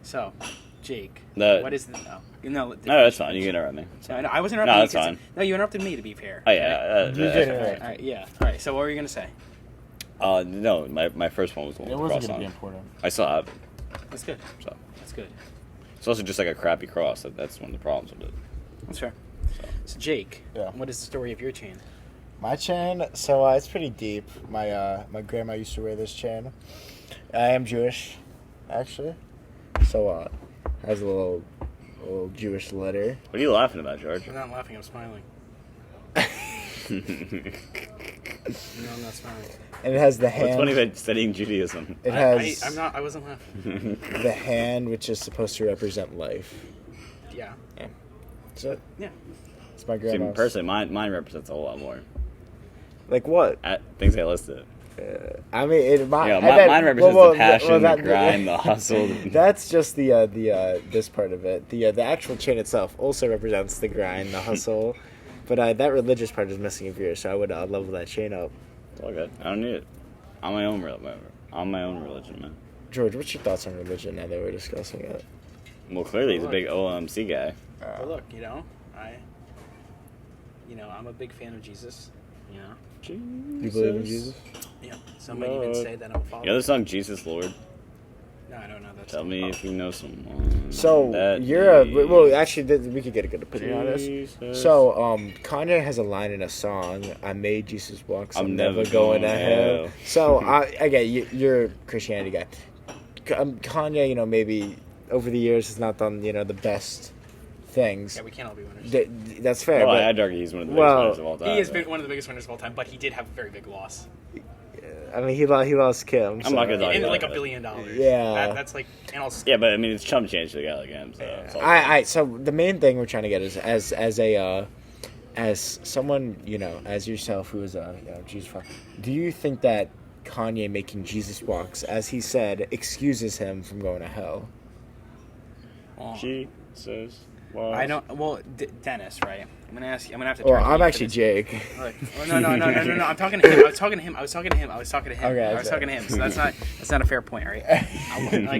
S2: So, Jake,
S1: The-
S2: what is the... Oh, no,
S1: No, that's fine. You can interrupt me. It's
S2: No,
S1: fine.
S2: no, I wasn't interrupting
S1: No,
S2: you.
S1: that's
S2: 'cause-
S1: fine.
S2: No, you interrupted me, to be fair.
S1: Oh, yeah.
S3: You did it right.
S2: All right, yeah. All right, so what were you going to say?
S1: No, my first one was the one
S3: It
S1: with the
S3: wasn't
S1: cross
S3: going to
S1: on
S3: be
S1: it.
S3: important.
S1: I still have it,
S2: That's good.
S1: so.
S2: That's good.
S1: It's also just like a crappy cross. That's one of the problems with it.
S2: That's fair.
S1: So.
S2: So, Jake,
S3: Yeah.
S2: what is the story of your chain?
S3: My chain, so it's pretty deep. My grandma used to wear this chain. I am Jewish, actually. So has a little Jewish letter.
S1: What are you laughing about, George?
S2: I'm not laughing, I'm smiling. No, I'm not smiling.
S3: And it has the
S1: What's
S3: hand.
S1: funny about studying Judaism?
S3: It has
S2: I wasn't laughing.
S3: the hand, which is supposed to represent life.
S2: Yeah.
S3: So
S2: Yeah.
S3: it's my
S1: See,
S3: grandma's.
S1: personally, mine represents a whole lot more.
S3: Like what?
S1: Things I listed.
S3: I mean,
S1: Yeah, mine represents the passion, the grind, the hustle.
S3: That's just the this part of it. The actual chain itself also represents the grind, the hustle, but that religious part is missing of yours. So I would level that chain up.
S1: It's all good. I don't need it. I'm my own religion, man.
S3: George, what's your thoughts on religion now that we're discussing it?
S1: Well, clearly he's a big OMC guy.
S2: But look, I'm a big fan of Jesus. You know.
S3: You believe in Jesus?
S2: Yeah. Some might even say that I'm a follower.
S1: You know the song "Jesus Lord"?
S2: No, I don't know that.
S1: Tell
S2: song.
S1: me if you know someone.
S3: So
S1: that
S3: you're
S1: needs
S3: well. Actually, we could get a good opinion on this.
S1: Jesus.
S3: So, Kanye has a line in a song, "I made Jesus walk, so I'm never going to hell." So, I get you're a Christianity guy. Kanye, maybe over the years has not done, the best things.
S2: Yeah, we can't all be winners.
S3: That's fair.
S1: Well,
S3: but,
S1: I'd argue he's one of the biggest winners of all time.
S2: He has
S1: but-
S2: been one of the biggest winners of all time, but he did have a very big loss.
S3: I mean, he lost Kim.
S1: I'm not gonna talk
S2: And
S1: about
S2: like
S1: it.
S2: $1 billion.
S3: Yeah.
S2: That's like, and also,
S1: Yeah, but I mean, it's chump change to a guy like him. So it's all
S3: I so the main thing we're trying to get is as someone as yourself who is Jesus fuck, do you think that Kanye making Jesus walks, as he said, excuses him from going to hell?
S2: well,
S1: Jesus. Well,
S2: I don't. Well, Dennis, right? I'm gonna ask you. I'm gonna have to.
S3: Well,
S2: turn to
S3: I'm
S2: you for
S3: actually
S2: this.
S3: Jake.
S2: Look, well, no. I'm talking to him. I was talking to him.
S3: Okay,
S2: I was
S3: sorry.
S2: talking to him. So that's not a fair point, right?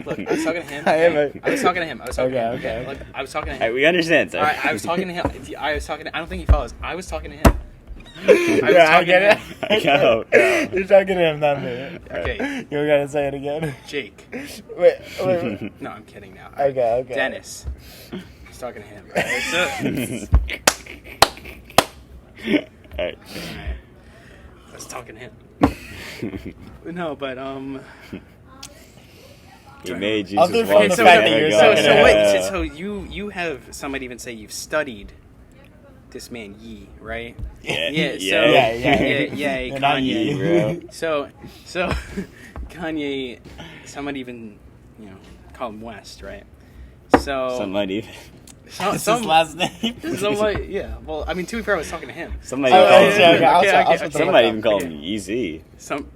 S2: Look, I was talking to him.
S3: I am
S2: I was talking to him.
S3: Okay.
S2: Look, I was talking to him.
S1: Hey, we understand, sir.
S2: All right, I was talking to him. I don't think he follows. I was talking to him.
S3: I get it.
S1: Go.
S3: You're talking to him, not me.
S2: Okay,
S3: You gotta say it again.
S2: Jake.
S3: Wait.
S2: No, I'm kidding now.
S3: Okay.
S2: Dennis. I was talking to him. Right? So,
S1: Alright.
S2: I was talking to him. No, but
S1: He made Jesus
S3: Other
S1: walk.
S3: from the
S1: so
S3: fact that
S1: never
S3: you're
S1: go
S3: saying
S1: to
S2: so
S3: it.
S2: wait,
S1: hell.
S2: so you have some might even say you've studied this man Yee, right?
S1: Yeah.
S2: Yeah, so
S3: Yeah. You're not
S2: Kanye.
S3: Yee.
S1: bro.
S2: So Kanye, some might even call him West, right? So
S1: Some might even.
S2: some
S3: last name.
S2: some might, yeah. Well, I mean, to be fair, I was talking to him.
S1: Some might
S3: Oh,
S1: even call
S3: yeah,
S1: him.
S3: yeah,
S2: Okay,
S3: I'll
S2: okay,
S3: put
S1: Some
S3: the
S1: might
S3: look
S1: even
S3: up.
S1: call him Easy.
S2: Some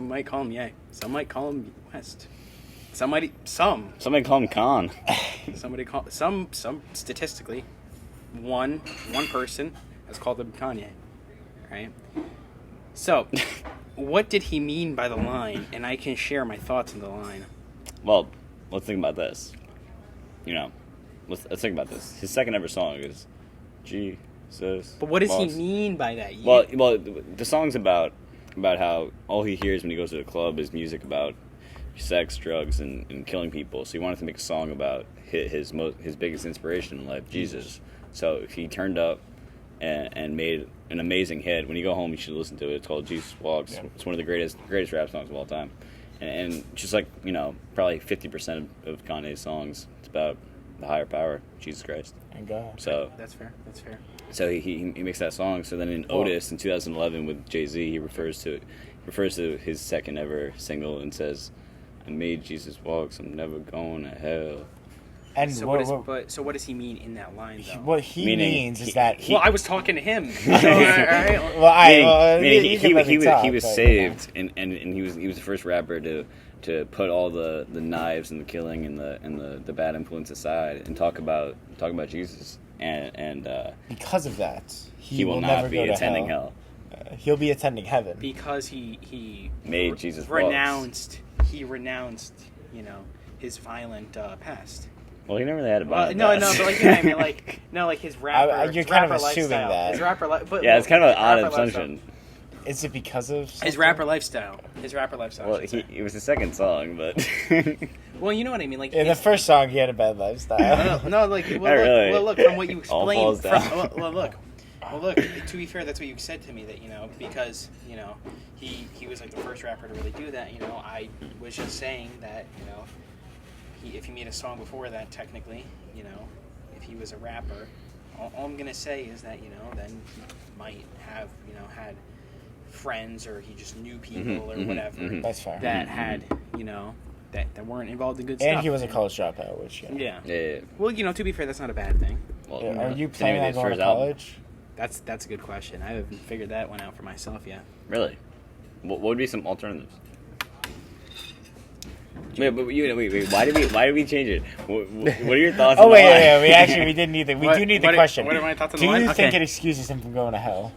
S2: might call him Ye. Some might call him West. Somebody
S1: Somebody call him Khan.
S2: some statistically, one person has called him Kanye, right? So, what did he mean by the line? And I can share my thoughts on the line.
S1: Well, let's think about this. Let's think about this. His second ever song is Jesus.
S2: But what does he
S1: Walks.
S2: mean by that?
S1: Well, the song's about how all he hears when he goes to the club is music about sex, drugs, and killing people. So he wanted to make a song about his biggest inspiration in life, Jesus. So he turned up and made an amazing hit. When you go home, you should listen to it. It's called Jesus Walks.
S3: Yeah.
S1: It's one of the greatest rap songs of all time. And just like, probably 50% of Kanye's songs, it's about the higher power, Jesus Christ.
S3: Thank God.
S1: So
S2: That's fair.
S1: so he makes that song. So then in Otis in 2011 with Jay-Z, he refers to his second ever single and says, "I made Jesus walk, so I'm never going to hell."
S3: And
S2: So what does he mean in that line though?
S3: what he
S1: Meaning
S3: means is
S1: he-
S3: that
S2: Well, I was talking to him. So, all right.
S1: Meaning
S3: you can let me talk,
S1: he was
S3: but,
S1: saved, and he was the first rapper to put all the knives and the killing and the bad influence aside and talk about Jesus and
S3: because of that,
S1: he will
S3: never
S1: not be
S3: go to
S1: attending hell.
S3: He'll be attending heaven.
S2: Because he
S1: Made Jesus
S2: renounced his violent past.
S1: Well, he never really had a
S2: Well,
S1: bad
S2: no,
S1: past.
S2: but like, you know what I mean, like, no, like his rapper.
S3: you're
S2: his
S3: kind of
S2: rapper
S3: assuming
S2: lifestyle.
S3: that.
S2: His rapper but
S1: Yeah, it's kind of an odd
S2: rapper lifestyle.
S1: assumption.
S3: Is it because of
S2: His
S3: something?
S2: rapper lifestyle. His rapper lifestyle. I
S1: Well,
S2: should say.
S1: it was the second song, but
S2: Well, you know what I mean. Like
S3: In the first song, he had a bad lifestyle.
S2: no, like
S1: Not really.
S2: well, look from what you
S1: All
S2: explained.
S1: falls down.
S2: Well, look. To be fair, that's what you said to me. That because he was like the first rapper to really do that. I was just saying that if he made a song before that, technically, if he was a rapper, all I'm gonna say is that then he might have had friends or he just knew people or whatever
S3: That's fair.
S2: that had that weren't involved in good stuff.
S3: And he was a college dropout, which
S2: Yeah.
S1: yeah.
S2: Well, to be fair, that's not a bad thing.
S1: Well,
S3: Yeah, are you
S1: it's
S3: planning on
S1: his
S3: going to
S1: first album.
S3: college?
S2: That's a good question. I haven't figured that one out for myself yet.
S1: Really? What would be some alternatives? Wait, why did we change it? What are your thoughts?
S3: Oh
S1: on
S3: wait,
S1: the line?
S3: we actually did need the do need the question.
S2: What are my thoughts on
S3: Do
S2: the line?
S3: you think
S2: Okay.
S3: it excuses him from going to hell?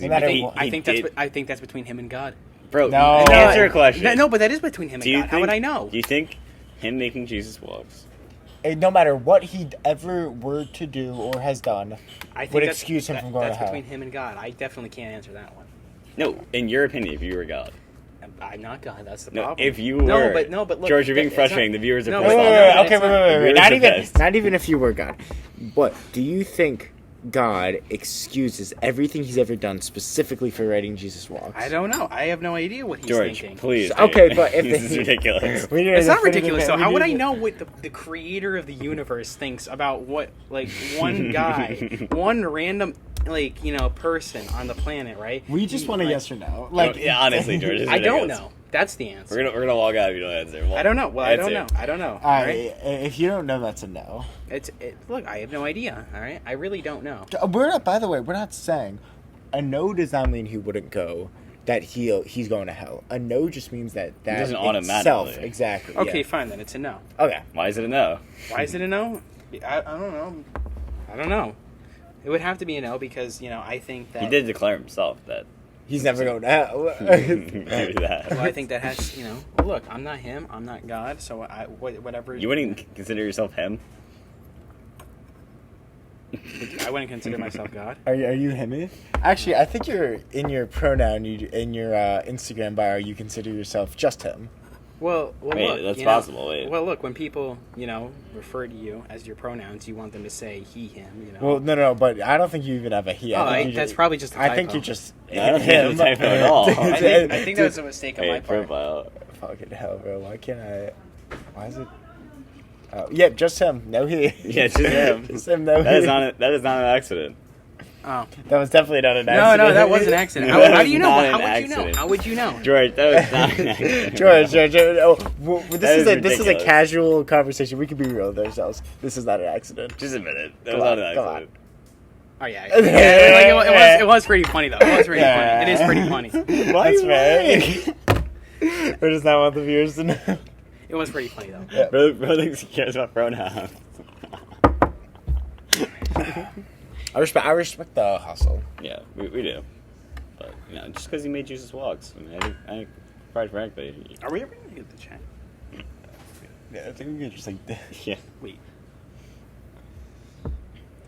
S3: No
S1: He-
S3: matter
S1: he-
S3: what.
S2: I think
S1: did-
S2: that's between him and God.
S1: Bro,
S3: No.
S1: answer a question.
S2: No, but that is between him
S1: Do
S2: and
S1: you
S2: God. How would I know?
S1: Do you think him making Jesus walks?
S3: No matter what he ever were to do or has done,
S2: I think
S3: would
S2: that's-
S3: excuse him from going to
S2: That's
S3: hell.
S2: between him and God. I definitely can't answer that one.
S1: No, in your opinion, if you were God.
S2: I'm not God. That's the
S1: No,
S2: problem.
S1: if you were.
S2: No, but look,
S1: George, you're being
S2: it's not-
S1: frustrating. The viewers are
S2: No,
S1: pissed
S2: wait,
S1: off.
S2: wait, wait,
S3: Okay,
S2: it's not-
S3: wait.
S1: Viewers
S3: Not
S1: are
S3: even,
S1: pissed.
S3: not even if you were God. But do you think God excuses everything he's ever done specifically for writing Jesus Walks?
S2: I don't know. I have no idea what he's
S1: George,
S2: thinking.
S1: please.
S3: Okay,
S1: dude.
S3: but if
S1: this is
S3: they-
S1: ridiculous.
S3: We need
S2: It's
S3: a
S2: not
S3: definitive-
S2: ridiculous. So
S3: we
S2: how would
S3: need
S2: I
S3: a-
S2: know what the creator of the universe thinks about what one guy, one random person on the planet, right?
S3: We just want a
S2: like,
S3: yes or no.
S1: Yeah, honestly, George, this is
S2: I don't
S1: ridiculous.
S2: know. That's the answer.
S1: We're gonna walk out if you don't answer. Well,
S2: I don't know. Well, I don't
S1: answer.
S2: know. I don't know.
S3: All
S2: All
S3: right,
S2: right.
S3: if you don't know, that's a no.
S2: Look, I have no idea. All right. I really don't know.
S3: We're not. By the way, we're not saying a no does not mean he wouldn't go. That he's going to hell. A no just means that
S1: doesn't
S3: itself,
S1: automatically.
S3: exactly.
S2: Okay,
S3: yeah.
S2: fine then. It's a no.
S3: Okay.
S1: Why is it a no?
S2: Why is it a no? I don't know. I don't know. It would have to be a no because I think that
S1: He did declare himself that.
S3: He's never going to hell.
S1: Maybe that.
S2: Well, I think that has Well, look, I'm not him. I'm not God. So whatever.
S1: You wouldn't consider yourself him?
S2: I wouldn't consider myself God.
S3: Are you him? Actually, I think you're in your pronoun. In your Instagram bio, you consider yourself just him.
S2: Well,
S1: Wait,
S2: look,
S1: that's
S2: you know,
S1: possible, wait.
S2: Well, look, when people, refer to you as your pronouns, you want them to say he, him,
S3: Well, no, but I don't think you even have a he. I think you
S2: that's
S3: just-
S2: probably just a
S3: I think
S2: typo.
S3: you're just
S1: I don't think it's a typo at all.
S2: I think that was a mistake on
S1: Hey,
S2: my part.
S1: profile.
S3: Fucking hell, bro. Why can't I? Why is it? Oh, yeah, just him. No he.
S1: Yeah, it's just him.
S3: Just him. No
S1: That
S3: he.
S1: is not an accident.
S2: Oh.
S3: That was definitely not an
S2: No,
S3: accident.
S2: that was an accident.
S1: That
S2: How do you
S1: was
S2: know?
S1: not
S2: How
S1: an
S2: would you know?
S1: accident.
S2: How would you know?
S1: George, that was not an accident.
S3: George. Oh, this
S1: That
S3: is
S1: is
S3: a this is a
S1: ridiculous.
S3: casual conversation. We can be real with ourselves. This is not an accident.
S1: Just a minute. That
S3: Come
S1: was
S3: on,
S1: not an
S3: come on.
S1: accident.
S2: Oh yeah, it was pretty funny though. It was pretty
S3: Yeah.
S2: funny. It is pretty funny.
S1: Why
S3: That's
S1: you
S3: right. We just not want the viewers to know.
S2: It was pretty funny though.
S1: Bro thinks he cares about pronouns.
S3: I respect the hustle.
S1: Yeah, we do. But, just because he made Jesus walks. I think quite frankly.
S2: Are we ever gonna get the chat?
S3: Yeah, I think we could just like.
S1: Yeah.
S2: Wait.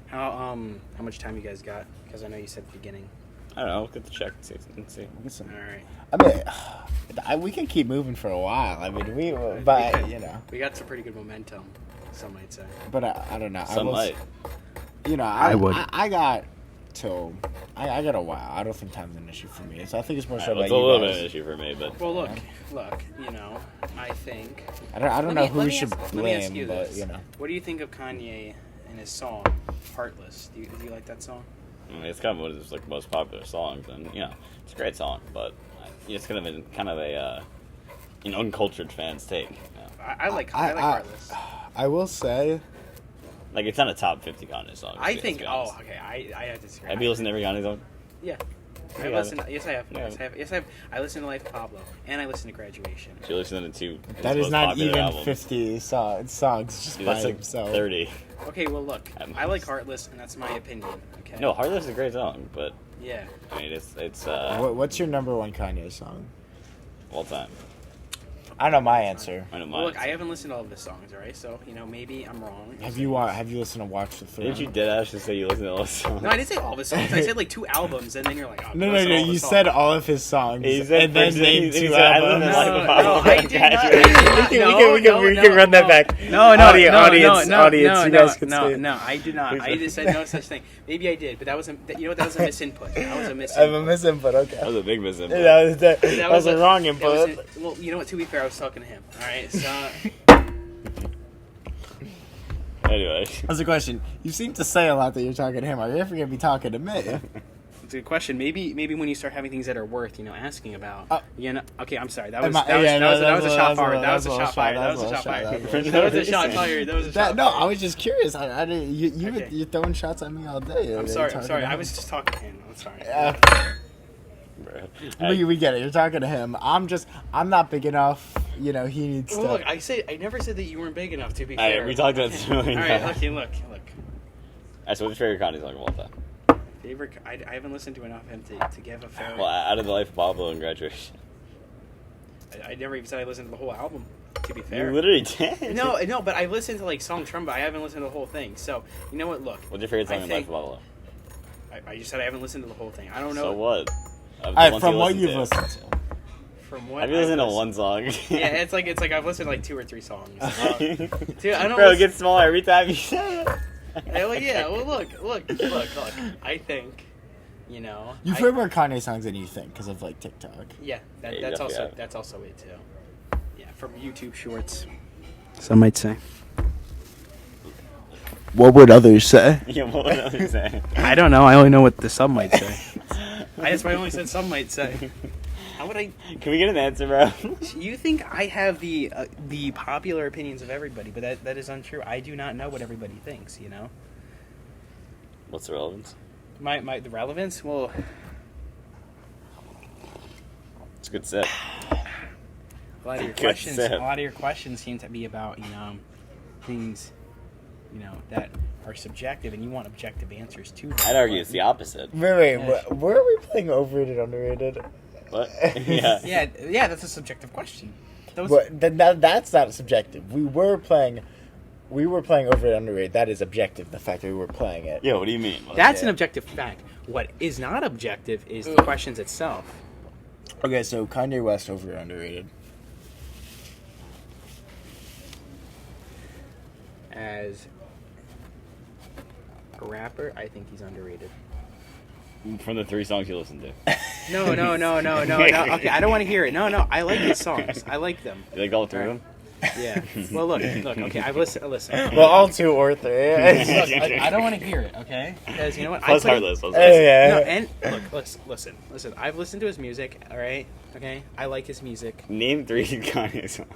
S2: How much time you guys got? Because I know you said at the beginning.
S1: I don't know. We'll get the check and see.
S3: We'll get some-
S2: All right.
S3: I mean, we can keep moving for a while. I mean, but
S2: We got some pretty good momentum. Some might say.
S3: but I don't know.
S1: Some might.
S3: I
S2: would.
S3: I got till I got a while. I don't think time's an issue for me. So I think it's more so
S1: It's
S3: about
S1: a
S3: you
S1: little
S3: guys.
S1: bit of an issue for me, but
S2: Well, look. I think.
S3: I don't know who we should
S2: Let me ask
S3: blame,
S2: you
S3: but
S2: this. What do you think of Kanye and his song "Heartless"? Do you like that song?
S1: it's kind of one of his most popular songs, and it's a great song, but it's kind of a an uncultured fan's take. Yeah.
S2: I like Heartless.
S3: I will say,
S1: Like, it's not a top 50 Kanye song.
S2: I
S1: let's
S2: think.
S1: be
S2: Oh,
S1: honest.
S2: okay. I have to disagree.
S1: Have you listened to every Kanye song?
S2: Yeah.
S1: You
S2: I've listened. Yes, I have.
S1: Yeah.
S2: Yes, I have. Yes, I have. I listened to Life of Pablo, and I listened to Graduation.
S1: You listened to two.
S3: that
S1: his
S3: is
S1: most
S3: not
S1: popular
S3: even
S1: albums.
S3: 50 songs just
S1: Dude,
S3: by
S1: that's like
S3: himself.
S1: 30.
S2: Okay, well, look,
S1: I'm-
S2: I like Heartless, and that's my opinion. Okay.
S1: No, Heartless is a great song, but
S2: Yeah.
S1: I mean, it's
S3: What's your number one Kanye song?
S1: all time.
S3: I know my answer.
S1: I know
S2: Well,
S1: mine.
S2: look, I haven't listened to all of his songs, all right? So, maybe I'm wrong.
S3: Have you listened to Watch the Throne?
S1: Didn't you dead ass just say you listened to all the songs?
S2: No, I didn't say all of his songs. I said like 2 albums, and then you're like, oh,
S3: No,
S2: listen to all
S3: you
S2: the
S3: said
S2: songs.
S3: all of his songs,
S1: He said
S3: and then
S1: first-
S3: named
S1: he
S3: 2
S1: said, I
S3: albums.
S1: listened to Life of
S2: No,
S1: Pablo.
S2: I did not.
S1: Graduation.
S3: We can run that back.
S2: No,
S3: Audience, you guys can
S2: no,
S3: see it.
S2: no, I did not. I just said no such thing. Maybe I did, but that was a misinput. That was a misinput.
S3: I have a misinput, okay.
S1: That was a big misinput.
S3: That was a wrong input.
S2: Well, you know what? To be fair, I was talking to him. All right, so
S1: Anyway,
S3: That's a question. You seem to say a lot that you're talking to him. Are you ever going to be talking to me?
S2: it's a good question. Maybe when you start having things that are worth asking about. Okay, I'm sorry. That was
S3: Am I-
S2: that was,
S3: yeah,
S2: that was,
S3: no,
S2: that was a shot
S3: that's a-
S2: fired. That was
S3: that's
S2: a
S3: a
S2: shot fired.
S3: shot,
S2: That was a
S3: that's a
S2: shot
S3: shot,
S2: fired.
S3: that's a
S2: That was a shot fired. That was a shot
S3: No, I
S2: fired.
S3: was just curious. I didn't.
S2: Okay.
S3: You're throwing shots at me all day.
S2: I'm sorry. I'm sorry. I was just talking to him. I'm sorry.
S1: bro.
S3: We get it. You're talking to him. I'm not big enough. He needs
S2: Well,
S3: to.
S2: look, I never said that you weren't big enough. To be
S1: Alright,
S2: fair,
S1: we talked about this a million
S2: All right.
S1: times.
S2: Okay. Look.
S1: Alright, so what's your favorite Kanye song of all time?
S2: Favorite. I haven't listened to enough of him to give a fair.
S1: Well, out of the Life of Pablo and Graduation.
S2: I never even said I listened to the whole album. To be
S1: You
S2: fair.
S1: literally did.
S2: No, but I listened to like songs from, but I haven't listened to the whole thing. So you know what? Look,
S1: What's your favorite song
S2: I
S1: in
S2: think-
S1: Life of Pablo?
S2: I just said I haven't listened to the whole thing. I don't know.
S1: So what? Of the
S3: All right,
S1: ones
S3: from
S1: you
S3: what
S1: listened
S3: you've
S1: to.
S3: listened to.
S2: From what
S1: Have you
S2: I've
S1: listened to one song?
S2: Yeah, it's like I've listened to like 2 or 3 songs. Dude, I don't.
S1: Bro, it
S2: listen-
S1: gets smaller every time you say it.
S2: Well, yeah. Well, look. I think,
S3: You've heard more Kanye songs than you think because of like TikTok.
S2: Yeah,
S1: Yeah, you
S2: that's
S1: definitely
S2: also
S1: have.
S2: that's also it too. Yeah, from YouTube Shorts. Some might say.
S3: What would others say?
S1: Yeah, what would I say?
S2: I don't know. I only know what the some might say. That's why I only said some might say. How would I?
S1: Can we get an answer, bro?
S2: You think I have the popular opinions of everybody, but that is untrue. I do not know what everybody thinks.
S1: What's the relevance?
S2: The relevance. Well,
S1: It's a good set.
S2: a lot of your
S1: Good
S2: questions.
S1: sip.
S2: A lot of your questions seem to be about things that are subjective, and you want objective answers too.
S1: I'd argue it's the opposite.
S3: Wait,
S2: Yeah.
S3: where are we playing overrated, underrated?
S1: What? Yeah.
S2: Yeah, that's a subjective question. Those,
S3: Then that's not subjective. We were playing overrated, underrated. That is objective. The fact that we were playing it.
S1: Yeah, what do you mean?
S2: that's
S3: Yeah.
S2: an objective fact. What is not objective is the questions itself.
S3: Okay, so Kanye West over underrated.
S2: As a rapper, I think he's underrated.
S1: From the 3 songs you listened to.
S2: No. Okay, I don't want to hear it. No, I like his songs. I like them.
S1: You like all 3 of them?
S2: Yeah. Well, look. Okay, I've listened. Listen.
S3: Well, all 2 or 3.
S2: Look, I don't want to hear it. Okay, because you know what?
S1: Plus
S2: I put-
S1: Heartless.
S3: Yeah.
S2: No, and look, listen. I've listened to his music. All right. Okay, I like his music.
S1: Name 3 Kanye songs.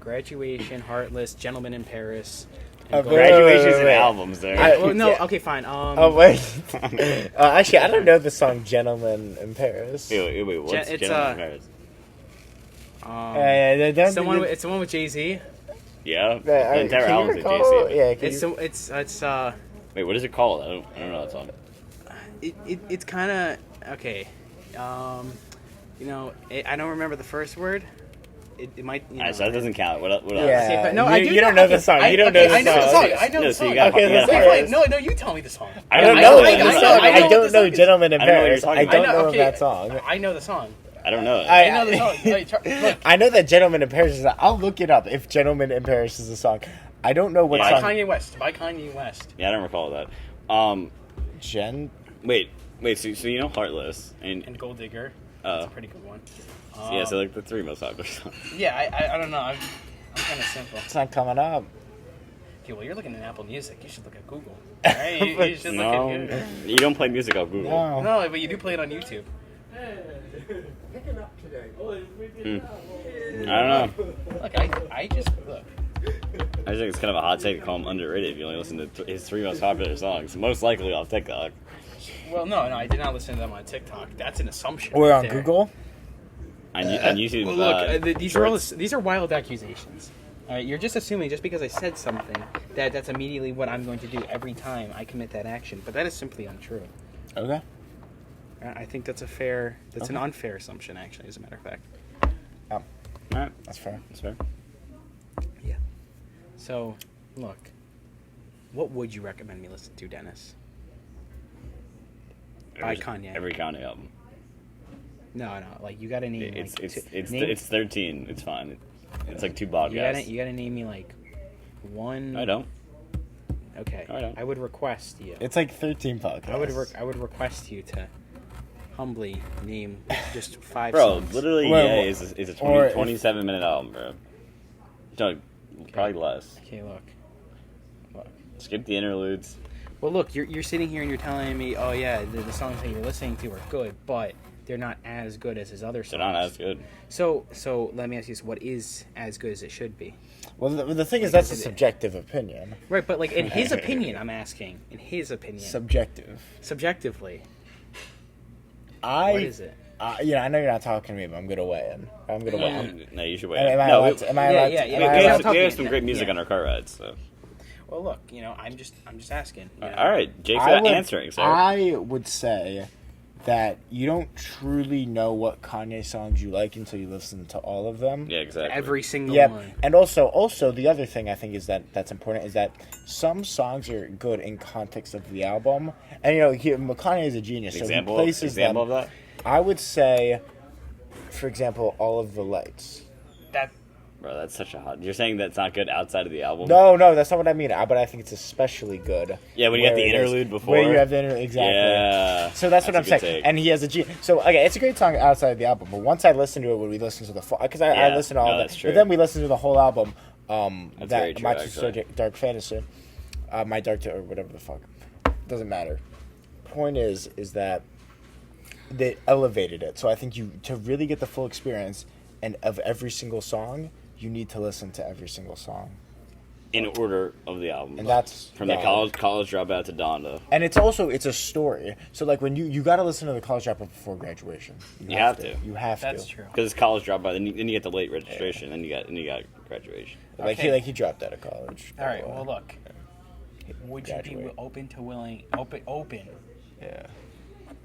S2: Graduation, Heartless, Gentleman in Paris.
S3: Oh,
S2: and
S3: wait,
S2: Gold-
S1: Graduation's and
S3: wait.
S1: albums there.
S2: Well, no.
S3: Yeah.
S2: Okay, fine.
S3: Oh wait. Actually, I don't know the song "Gentleman in Paris."
S1: Wait, what's
S2: It's,
S1: Gentleman in Paris?
S2: It's the one. It's the one with Jay Z.
S1: Yeah, the
S3: Can
S1: entire
S3: you
S1: album's a
S3: recall?
S1: JC.
S3: Yeah, can
S2: It's
S3: you-
S2: it's
S1: Wait, what is it called? I don't know that song.
S2: it's kind of okay. I don't remember the first word. It might.
S1: Alright, so that doesn't count. What else?
S3: Yeah.
S2: Okay, but no, I do
S3: You don't know the song. You don't know the
S2: I know the
S3: song.
S2: song. I know
S1: No,
S2: the
S1: so you
S2: song.
S1: got-
S3: Okay,
S1: you got
S3: let's
S1: Heartless.
S3: hear it.
S2: No, you tell me the song.
S3: I don't
S1: I
S3: know
S1: know
S3: it.
S1: the
S3: I
S1: song.
S3: don't
S1: I know
S3: know
S2: what the song is.
S3: "Gentleman in
S1: I know what you're
S3: Paris."
S1: talking
S3: I
S1: about.
S3: don't
S2: I know,
S3: know
S2: okay.
S3: that song.
S2: I know the song.
S1: I don't know it.
S2: I know the song. Wait, look.
S3: I know that "Gentleman in Paris" is. I'll look it up if "Gentleman in Paris" is a song. I don't know what
S1: Yeah,
S2: By
S3: song.
S2: Kanye West. By Kanye West.
S1: Yeah, I don't recall that. Wait. So you know Heartless
S2: And Gold Digger.
S1: Oh.
S2: That's a pretty good one.
S1: yeah, so like the 3 most popular songs.
S2: Yeah, I don't know. I'm kind of simple.
S3: It's not coming up.
S2: Okay, well, you're looking at Apple Music. You should look at Google. All right? You should look at
S1: No,
S2: Google.
S1: you don't play music on Google.
S3: No.
S2: No, but you do play it on YouTube.
S5: Picking up today.
S1: I don't know.
S2: Look, I just look.
S1: I just think it's kind of a hot take to call him underrated if you only listen to his 3 most popular songs. Most likely off TikTok.
S2: Well, no, I did not listen to them on TikTok. That's an assumption.
S3: Or
S2: right
S3: on
S2: there.
S3: Google.
S1: On YouTube.
S2: Well, look, these are all,
S1: Shorts.
S2: these are wild accusations. All right, you're just assuming just because I said something that's immediately what I'm going to do every time I commit that action. But that is simply untrue.
S3: Okay.
S2: I think that's an unfair assumption, actually, as a matter of fact.
S1: All right,
S3: That's fair.
S1: that's fair.
S2: Yeah. So, look, what would you recommend me listen to, Dennis? By Kanye.
S1: Every Kanye album.
S2: No, like you gotta name.
S1: It's 13. It's fine. It's like 2 podcasts.
S2: You gotta name me like one.
S1: I don't.
S2: Okay.
S1: I don't.
S2: I would request you.
S3: It's like 13 podcasts.
S2: I would request you to humbly name just 5
S1: Bro,
S2: songs.
S1: literally,
S3: Well,
S1: yeah, is a
S3: or
S1: 20,
S3: if-
S1: 27-minute album, bro. No, probably less.
S2: Okay, look.
S1: Skip the interludes.
S2: Well, look, you're sitting here and you're telling me, oh yeah, the songs that you're listening to are good, but they're not as good as his other songs.
S1: They're not as good.
S2: So let me ask you this: what is as good as it should be?
S3: Well, the thing is, that's a subjective opinion.
S2: Right, but like in his opinion, I'm asking. In his opinion,
S3: Subjective.
S2: subjectively,
S3: I.
S2: what is it?
S3: I know you're not talking to me, but I'm gonna weigh in. I'm gonna weigh in.
S1: No, you should wait.
S3: Am I
S1: No,
S3: allowed to? Am I
S2: Yeah,
S3: allowed
S2: yeah,
S3: to?
S2: yeah.
S3: am
S1: we,
S3: I
S1: we
S3: allowed
S1: have,
S3: to-
S1: we have some great music
S2: Yeah.
S1: on our car rides. So.
S2: Well, look, I'm just asking. you know?
S1: All right, Jake's
S3: I
S1: not
S3: would-
S1: answering, sir.
S3: I would say that you don't truly know what Kanye songs you like until you listen to all of them.
S1: Yeah, exactly.
S2: Every single
S3: Yep.
S2: one.
S3: And also the other thing I think is that's important is that some songs are good in context of the album. And Kanye is a genius, so
S1: Example,
S3: he places
S1: example
S3: them.
S1: of that?
S3: I would say, for example, All of the Lights.
S2: That
S1: Bro, that's such a hot... You're saying that's not good outside of the album?
S3: No, that's not what I mean. But I think it's especially good.
S1: Yeah, when you got
S3: where
S1: the
S3: it is.
S1: interlude before.
S3: Where you have the interlude, exactly.
S1: Yeah.
S3: So that's what I'm
S1: a good
S3: saying.
S1: take.
S3: And he has a G. So okay, it's a great song outside of the album. But once I listen to it, when we listen to the full, because I
S1: Yeah,
S3: listen to all
S1: no,
S3: of
S1: that's
S3: it.
S1: true.
S3: But then we listen to the whole album.
S1: That's very true,
S3: My
S1: actually.
S3: Dark Fantasy, My Dark or whatever the fuck, doesn't matter. Point is that they elevated it. So I think to really get the full experience and of every single song, you need to listen to every single song.
S1: In order of the album.
S3: And that's
S1: From the
S3: valid.
S1: college dropout to Donda.
S3: And it's a story. So like when you got to listen to the college dropout before graduation.
S1: You have to.
S3: You have
S2: that's
S3: to.
S2: true.
S1: Because it's college dropout, then you get the late registration, then you got graduation.
S3: Like
S2: Okay.
S3: he dropped out of college.
S2: All right. Well, look. Would you be
S3: Graduate.
S2: open
S3: Yeah.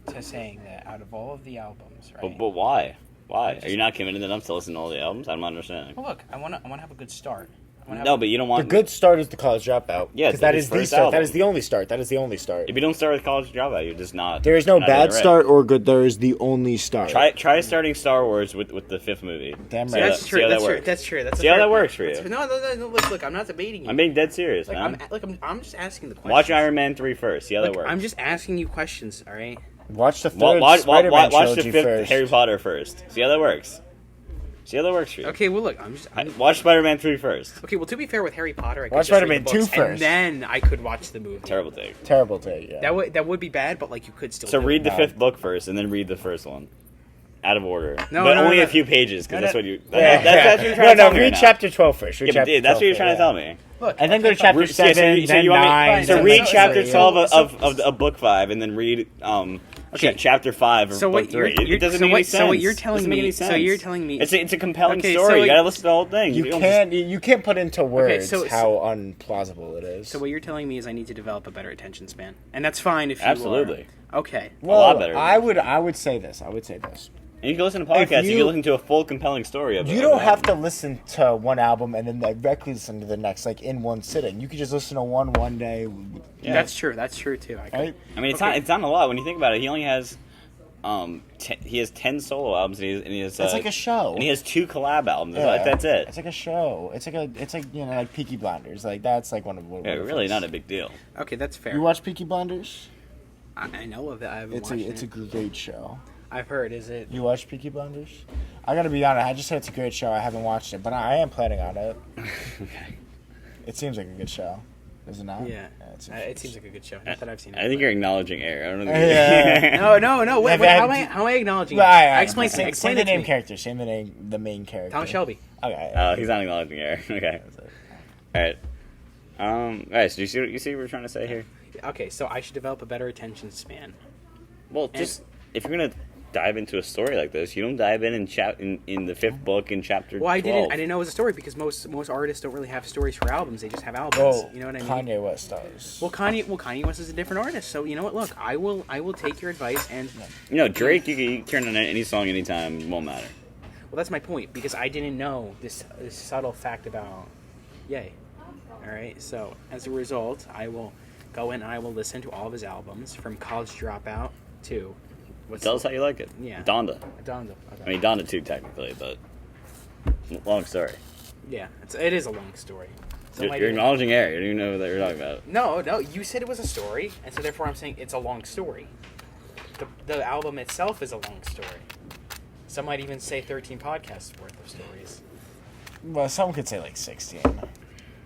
S2: to saying that out of all of the albums, right?
S1: But why? Why?
S2: just-
S1: Are you not committed enough to listen to all the albums? I'm not understanding.
S2: Well, look, I want to have a good start. I wanna have
S1: No,
S2: a-
S1: but you don't
S3: The
S1: want...
S3: good start is the college dropout.
S1: Yeah,
S3: because that
S1: his
S3: is the
S1: first
S3: start. That
S1: album.
S3: is the only start. That is the only start.
S1: If you don't start with college dropout, you're just not...
S3: There is no
S1: not doing
S3: bad
S1: it right.
S3: start or good. There is the only start.
S1: Try starting Star Wars with the 5th movie.
S3: Damn
S1: See
S3: right.
S1: how
S2: That's
S1: that-
S2: true.
S1: see how
S2: That's
S1: that
S2: true.
S1: works.
S2: That's true. That's a
S1: See how
S2: fair
S1: that
S2: point.
S1: works for you.
S2: No. Look, I'm not debating you.
S1: I'm being dead serious,
S2: Like,
S1: man.
S2: I'm just asking the question.
S1: Watch Iron Man 3 first. See how that
S2: Look,
S1: works.
S2: I'm just asking you questions. All right.
S3: Watch the
S1: Wa-
S3: third
S1: watch
S3: Spider-Man
S1: watch the
S3: trilogy
S1: 5th
S3: first.
S1: Harry Potter first. See how that works. See how that works for you.
S2: Okay. Well, look, I'm
S1: Watch Spider-Man 3 first.
S2: okay. Well, to be fair with Harry Potter, I could
S3: Watch
S2: just read
S3: Spider-Man
S2: the
S3: 2
S2: books,
S3: first.
S2: and then I could watch the movie.
S1: Terrible take.
S3: Terrible take. Yeah.
S2: That would be bad, but like you could still.
S1: So
S2: do
S1: read the
S2: it.
S1: 5th book first, and then read the first one. Out of order.
S2: No,
S1: but
S2: no,
S1: only
S2: no.
S1: a few pages, because
S2: No,
S1: that's
S2: no.
S1: what you...
S3: Yeah,
S1: That's what you're trying to tell me
S3: read
S1: right now.
S3: chapter 12 first. Read
S1: Yeah, but
S3: chapter
S1: dude, that's what
S3: 12
S1: you're trying to
S3: first,
S1: tell
S3: yeah.
S1: me.
S2: Look,
S3: And then go to
S2: okay,
S3: chapter
S1: So
S3: 7, then
S1: you want
S3: 9.
S1: me, so
S2: then
S1: read
S2: so-
S1: chapter
S2: so-
S1: 12
S2: so-
S1: of book 5, and then read
S2: Okay.
S1: chapter 5 of
S2: So
S1: book
S2: what you're-
S1: 3.
S2: you're-
S1: It doesn't
S2: so
S1: make
S2: what-
S1: any
S2: so
S1: sense.
S2: what you're telling
S1: Doesn't make
S2: me-
S1: any
S2: so
S1: sense.
S2: you're telling me-
S1: it's a compelling
S2: Okay,
S1: story.
S2: so
S1: You
S2: what-
S1: gotta listen to the whole thing.
S3: You
S1: don't
S3: can't put into words
S2: so-
S3: how unplausible it is.
S2: So what you're telling me is I need to develop a better attention span, and that's fine if you
S1: Absolutely.
S2: Are. Okay.
S3: well,
S1: lot better.
S3: I would say this.
S1: And you can listen to podcasts. You
S3: you-
S1: can listen to a full compelling story of it.
S3: You don't have to listen to one album and then directly listen to the next, like in one sitting. You could just listen to one day.
S1: Yeah.
S2: That's true. That's true too.
S3: Right?
S1: I mean,
S2: Okay.
S1: it's not a lot when you think about it. He only has, he has 10 solo albums, and he has.
S3: It's like a show.
S1: And he has 2 collab albums.
S3: Yeah.
S1: That's it.
S3: It's like a show. It's like like Peaky Blinders. Like that's like one of
S1: Yeah, really
S3: his-
S1: not a big deal.
S2: Okay, that's fair.
S3: You watch Peaky Blinders?
S2: I know of it. I haven't
S3: It's
S2: watched
S3: a
S2: it.
S3: great show.
S2: I've heard. Is it?
S3: You watch Peaky Blinders? I gotta be honest. I just said it's a great show. I haven't watched it, but I am planning on it.
S1: Okay.
S3: It seems like a good show. Is it not?
S2: Yeah,
S3: it's
S2: it seems like a good show. Not that I've seen it.
S1: I think you're acknowledging Air. I don't know.
S3: Yeah.
S2: No. Wait,
S3: Yeah,
S2: how am I acknowleding? I explain
S3: say
S2: explain
S3: the
S2: it to
S3: name
S2: me.
S3: character. Say the main character.
S2: Thomas Shelby.
S3: Okay.
S1: He's not acknowledging Air. Okay. All right. All right. So you see what we're trying to say here?
S2: Okay, so I should develop a better attention span.
S1: Well, just if you're gonna dive into a story like this, you don't dive in in the fifth book in chapter.
S2: Well, I
S1: 12.
S2: didn't know it was a story because most artists don't really have stories for albums. They just have albums.
S3: Well,
S2: you know what I mean?
S3: Kanye West does.
S2: Well, Kanye West is a different artist. So you know what? Look, I will take your advice and.
S1: You know, Drake, you can turn on any song anytime, won't matter.
S2: Well, that's my point because I didn't know this subtle fact about Ye. All right, so as a result, I will go in and I will listen to all of his albums from College Dropout to.
S1: Tell us how you like it.
S2: Yeah.
S1: Donda.
S2: Donda. Okay.
S1: I mean, Donda too, technically, but long story.
S2: Yeah, it is a long story. So
S1: You're acknowledging Air. You don't even know what you're talking about.
S2: No, you said it was a story, and so therefore I'm saying it's a long story. The album itself is a long story. Some might even say 13 podcasts worth of stories.
S3: Well, some could say like 16.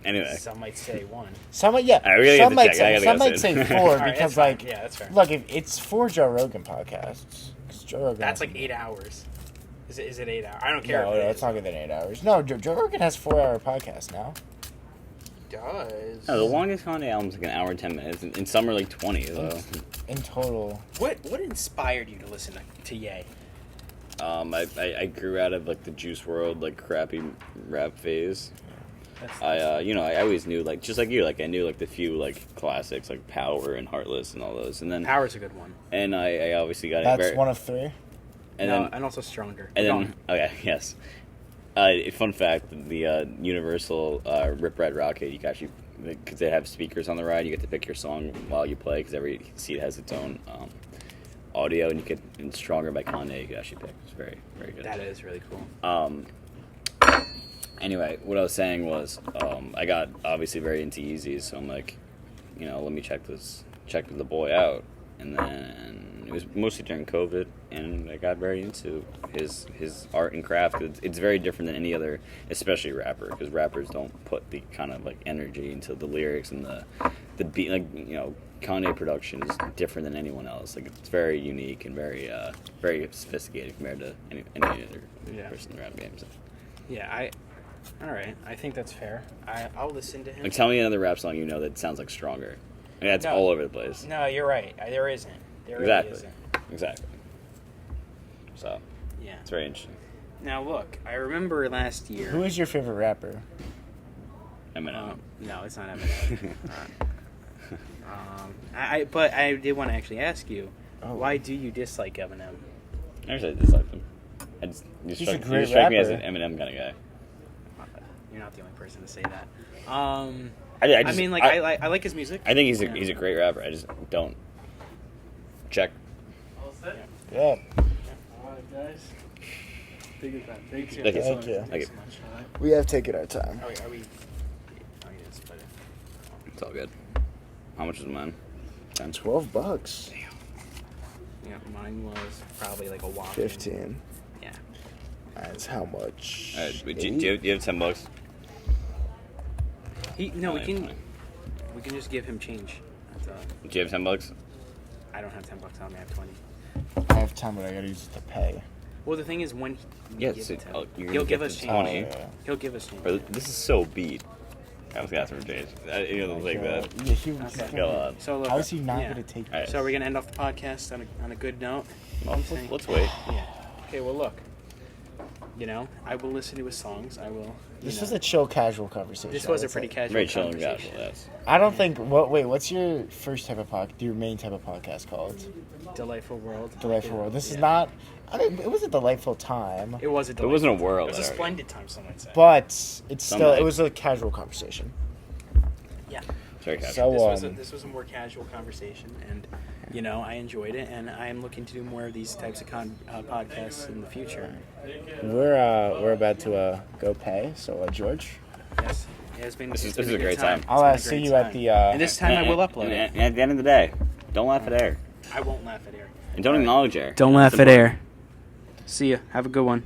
S1: Anyway.
S2: Some might say one.
S3: Some might, yeah.
S1: I really
S3: some
S1: have to
S3: might
S1: check. I
S3: say,
S1: gotta
S3: some
S1: go
S3: might
S1: soon.
S3: say 4
S2: All right,
S3: because,
S2: that's fine.
S3: like,
S2: Yeah, that's fair.
S3: look, if it's 4 Joe Rogan podcasts. 'Cause Joe Rogan
S2: That's
S3: has-
S2: like 8 hours. Is it 8 hours? I don't care.
S3: No,
S2: if it
S3: it's
S2: is.
S3: longer than 8 hours. No, Joe Rogan has 4-hour podcasts now.
S2: Does.
S1: No, the longest Kanye album's like an hour and 10 minutes, and some are like 20. So,
S3: In total.
S2: What inspired you to listen to Ye?
S1: I grew out of like the Juice World like crappy rap phase. I always knew like just like you, like I knew like the few like classics like Power and Heartless and all those, and then
S2: Power's a good one.
S1: and I obviously got
S3: That's
S1: very,
S3: one of 3.
S1: and
S2: No,
S1: then
S2: and also Stronger.
S1: and
S2: Go
S1: then
S2: on.
S1: okay yes. Fun fact: the Universal Rip Ride Rocket, you can actually because they have speakers on the ride, you get to pick your song while you play because every seat has its own audio, and you get and Stronger by Kanye. You can actually pick. It's very very good.
S2: That is really cool.
S1: Anyway, what I was saying was, I got obviously very into Yeezys, so I'm like, let me check the boy out, and then it was mostly during COVID, and I got very into his art and craft. It's very different than any other, especially rapper, because rappers don't put the kind of like energy into the lyrics and the beat. Like Kanye production is different than anyone else. Like it's very unique and very very sophisticated compared to any other person in the rap game. So.
S2: Yeah, all right. I think that's fair. I'll listen to him.
S1: Like, tell me another rap song that sounds like Stronger. I mean, that's
S2: No.
S1: all over the place.
S2: No, you're right. There isn't. There
S1: Exactly.
S2: really isn't.
S1: Exactly. So,
S2: Yeah.
S1: it's very interesting.
S2: Now look, I remember last year.
S3: Who is your favorite rapper?
S1: Eminem.
S2: No, it's not Eminem. But I did want to actually ask you, why do you dislike Eminem?
S1: I actually dislike him. You
S3: He's a
S1: struck
S3: great
S1: me as
S3: rapper.
S1: an Eminem kind of guy.
S2: You're not the only person to say that.
S1: I
S2: mean, I like his music.
S1: I think he's a great rapper. I just don't check.
S3: Yeah.
S2: Alright, guys. Thank you.
S1: Thank you.
S3: Thank you.
S1: Thank you.
S2: so much.
S3: We have taken our time.
S2: Are we? Oh, you didn't split it.
S1: It's all good. How much is mine?
S3: $12.
S2: Yeah, mine was probably like a walk.
S3: 15.
S2: Yeah.
S3: That's how much?
S1: All right, do
S3: Eight?
S1: you have $10?
S2: No, we
S1: Fine,
S2: can.
S1: fine.
S2: We can just give him change.
S1: Do you have $10?
S2: I don't have $10 on me. I have 20.
S3: I have time, but I gotta use it to pay.
S2: Well, the thing is, when we
S1: Yeah,
S2: give
S1: so,
S2: it to him,
S1: you're
S2: he'll
S1: gonna
S2: give
S1: get
S2: us
S1: the
S2: change.
S1: 20.
S3: Yeah.
S2: He'll give us change.
S1: Bro, this is so beat. I was gonna ask for change. You don't think that.
S3: Yeah, he
S2: Okay.
S1: Go on.
S2: So look,
S3: How is he not
S2: yeah.
S3: gonna take
S1: All right.
S3: this?
S2: So are we gonna end off the podcast on a good note?
S1: Well,
S2: I'm saying?
S1: let's wait.
S2: Yeah. Okay. Well, look. I will listen to his songs. I will.
S3: This was a chill, casual conversation.
S2: This was a
S3: That's
S2: pretty
S3: it.
S2: casual
S1: Very chill and
S2: conversation.
S1: casual, yes.
S3: I don't think. Wait, what's your first type of your main type of podcast called?
S2: Delightful World.
S3: Delightful World. This is
S2: Yeah.
S3: not. I mean, it was a delightful time,
S2: It was a.
S1: It wasn't a
S2: delightful-
S1: world.
S2: It was a
S1: Eric.
S2: splendid time. Some might say.
S3: but it's still.
S1: Someday.
S3: It was a casual conversation.
S2: Yeah.
S1: It's very casual.
S3: So
S2: This was a more casual conversation, and I enjoyed it, and I am looking to do more of these types of podcasts in the future.
S3: we're about to go pay. So George,
S2: Yes, it's been.
S1: This
S2: it's
S1: is
S2: been
S1: a great
S2: good time.
S1: time.
S3: I'll
S2: It's been a
S3: see
S2: great
S3: you at
S2: time.
S3: the.
S2: And this time I will upload it.
S1: And at the end of the day, don't laugh at air.
S2: I won't laugh at air.
S1: And don't acknowledge air.
S2: Don't laugh at air. See ya. Have a good one.